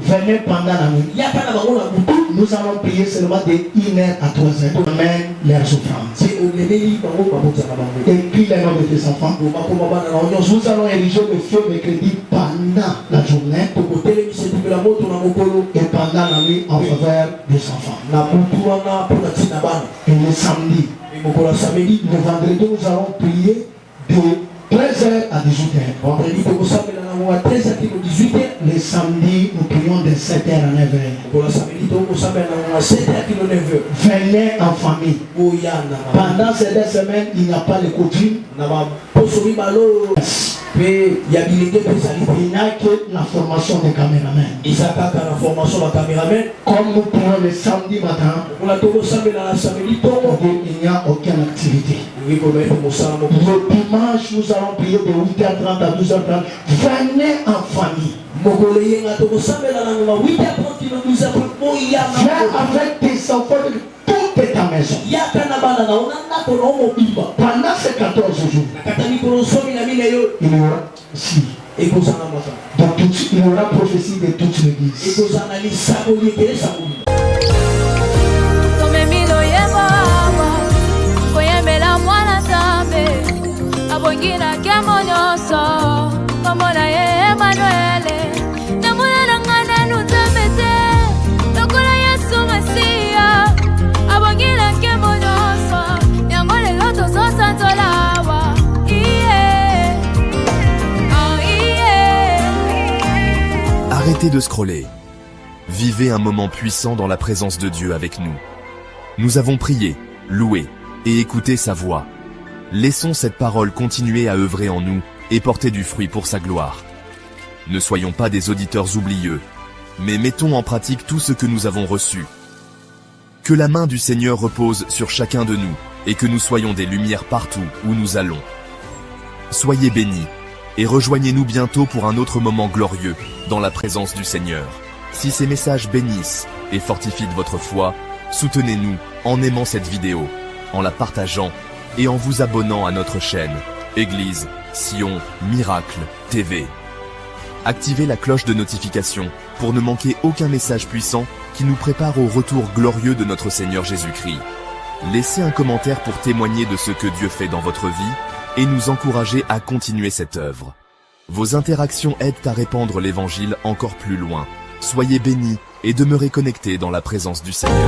Speaker 4: venez pendant la nuit. Nous allons prier seulement de 1h à 3h. Amen, leurs souffrances. Et puis les noms de tes enfants. Nous allons ériger le feu mercredi pendant la journée. Et pendant la nuit en faveur des enfants. Et le samedi. Le vendredi, nous allons prier de 13h à 18h. Le samedi, nous prions de 7h à 9h. Venez en famille. Pendant ces 2 semaines, il n'y a pas de coutume. Il n'y a que la formation des caméramens. Comme nous prions le samedi matin, il n'y a aucune activité. Le dimanche, nous allons prier de 8h30 à 12h30. Venez en famille. Viens avec tes enfants de toute ta maison. Pendant ces 14 jours, il y aura si. Donc il y aura prophétie de toute l'église.
Speaker 2: Arrêtez de scroller. Vivez un moment puissant dans la présence de Dieu avec nous. Nous avons prié, loué et écouté sa voix. Laissons cette parole continuer à œuvrer en nous et porter du fruit pour sa gloire. Ne soyons pas des auditeurs oublieux, mais mettons en pratique tout ce que nous avons reçu. Que la main du Seigneur repose sur chacun de nous et que nous soyons des lumières partout où nous allons. Soyez bénis et rejoignez-nous bientôt pour un autre moment glorieux dans la présence du Seigneur. Si ces messages bénissent et fortifient votre foi, soutenez-nous en aimant cette vidéo, en la partageant et en vous abonnant à notre chaîne Église Sion Miracle TV. Activez la cloche de notification pour ne manquer aucun message puissant qui nous prépare au retour glorieux de notre Seigneur Jésus-Christ. Laissez un commentaire pour témoigner de ce que Dieu fait dans votre vie et nous encourager à continuer cette œuvre. Vos interactions aident à répandre l'Évangile encore plus loin. Soyez bénis et demeurez connectés dans la présence du Seigneur.